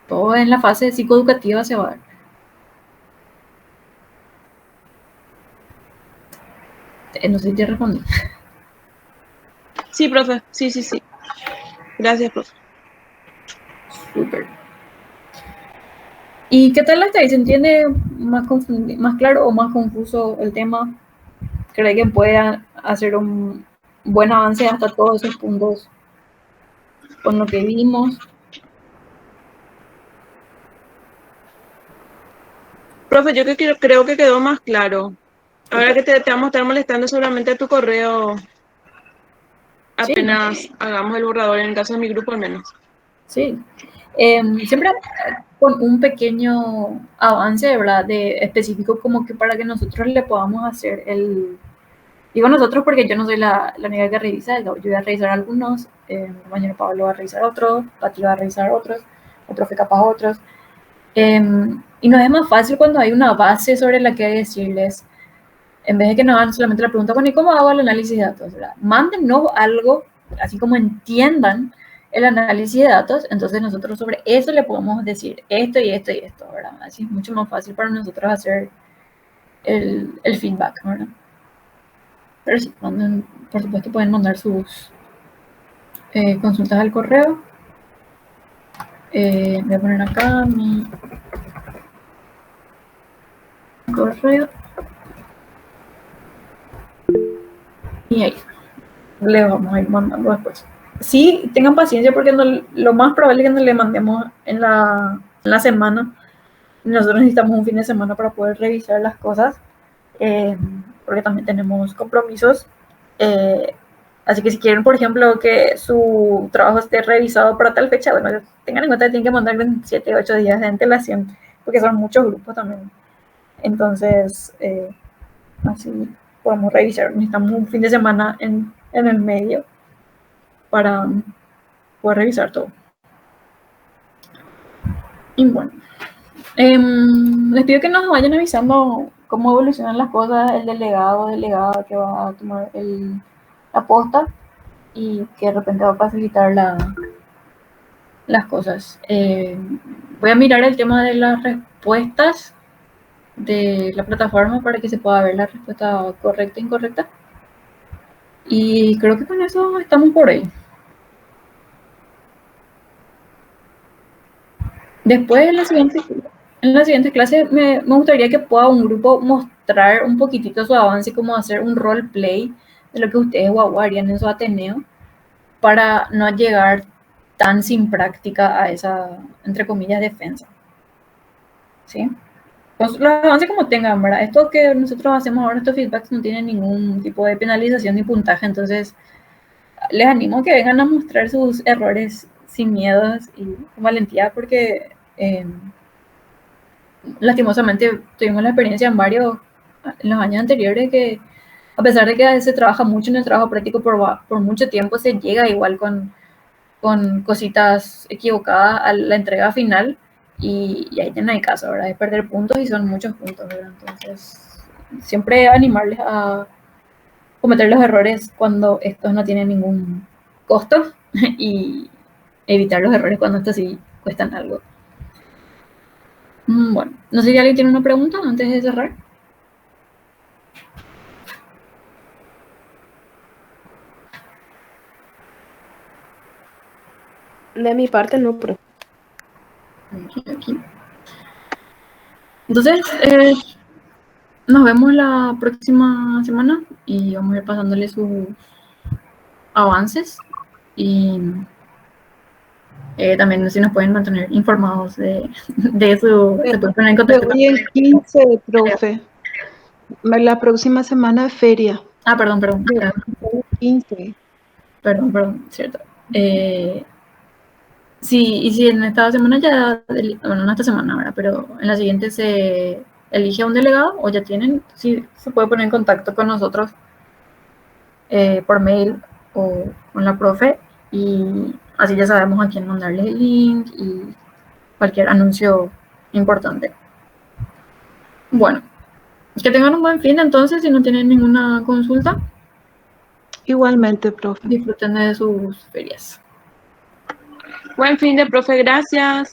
Todo en la fase psicoeducativa se va a dar. No sé si te respondí. Sí, profe, sí. Gracias, profe. Súper. ¿Y qué tal hasta ahí? ¿Se entiende más claro o más confuso el tema? ¿Cree que pueda hacer un buen avance hasta todos esos puntos con lo que vimos? Profe, yo creo que quedó más claro. Ahora que te vamos a estar molestando solamente a tu correo Sí, apenas hagamos el borrador, en el caso de mi grupo al menos. sí. Siempre con un pequeño avance, ¿verdad? De específico como que para que nosotros le podamos hacer digo nosotros porque yo no soy la única que revisa, yo voy a revisar algunos, mañana Pablo va a revisar otros, Pati va a revisar otros, el profe capaz otros. Y nos es más fácil cuando hay una base sobre la que decirles, en vez de que nos hagan solamente la pregunta, bueno, ¿y cómo hago el análisis de datos? ¿Verdad? Mándennos algo, así como entiendan el análisis de datos, entonces nosotros sobre eso le podemos decir esto y esto y esto, ¿verdad? Así es mucho más fácil para nosotros hacer el feedback, ¿verdad? Pero sí, por supuesto pueden mandar sus consultas al correo. Voy a poner acá mi correo. Y ahí le vamos a ir mandando después. Sí, tengan paciencia porque lo más probable es que no le mandemos en la semana. Nosotros necesitamos un fin de semana para poder revisar las cosas, porque también tenemos compromisos. Así que si quieren, por ejemplo, que su trabajo esté revisado para tal fecha, bueno, tengan en cuenta que tienen que mandarlo en 7 o 8 días de antelación, porque son muchos grupos también. Entonces, así podemos revisar. Necesitamos un fin de semana en el medio para poder revisar todo. Y bueno, les pido que nos vayan avisando cómo evolucionan las cosas, el delegada que va a tomar la posta y que de repente va a facilitar las cosas. Voy a mirar el tema de las respuestas de la plataforma para que se pueda ver la respuesta correcta e incorrecta. Y creo que con eso estamos por ahí. Después, en la siguiente clase, me gustaría que pueda un grupo mostrar un poquitito su avance, como hacer un roleplay de lo que ustedes harían en su Ateneo, para no llegar tan sin práctica a esa, entre comillas, defensa. ¿Sí? Pues los avances como tengan, ¿verdad? Esto que nosotros hacemos ahora, estos feedbacks no tienen ningún tipo de penalización ni puntaje, entonces les animo a que vengan a mostrar sus errores sin miedos y con valentía, porque lastimosamente tuvimos la experiencia en los años anteriores que, a pesar de que se trabaja mucho en el trabajo práctico por mucho tiempo, se llega igual con cositas equivocadas a la entrega final, y ahí ya no hay caso, ¿verdad? Es perder puntos y son muchos puntos, ¿verdad? Entonces, siempre animarles a cometer los errores cuando estos no tienen ningún costo y evitar los errores cuando estos sí cuestan algo. Bueno, no sé si alguien tiene una pregunta antes de cerrar. De mi parte no, profe. Aquí. Entonces, nos vemos la próxima semana y vamos a ir pasándole sus avances y también si nos pueden mantener informados de eso, se pueden poner en contacto. Hoy es 15, profe. La próxima semana es feria. Perdón. 15. Perdón, cierto. Sí, y si en esta semana bueno, no esta semana, ¿verdad? Pero en la siguiente se elige a un delegado, o ya tienen, sí, se puede poner en contacto con nosotros por mail o con la profe, y así ya sabemos a quién mandarles el link y cualquier anuncio importante. Bueno, que tengan un buen fin entonces, si no tienen ninguna consulta. Igualmente, profe. Disfruten de sus ferias. Buen fin de profe, gracias.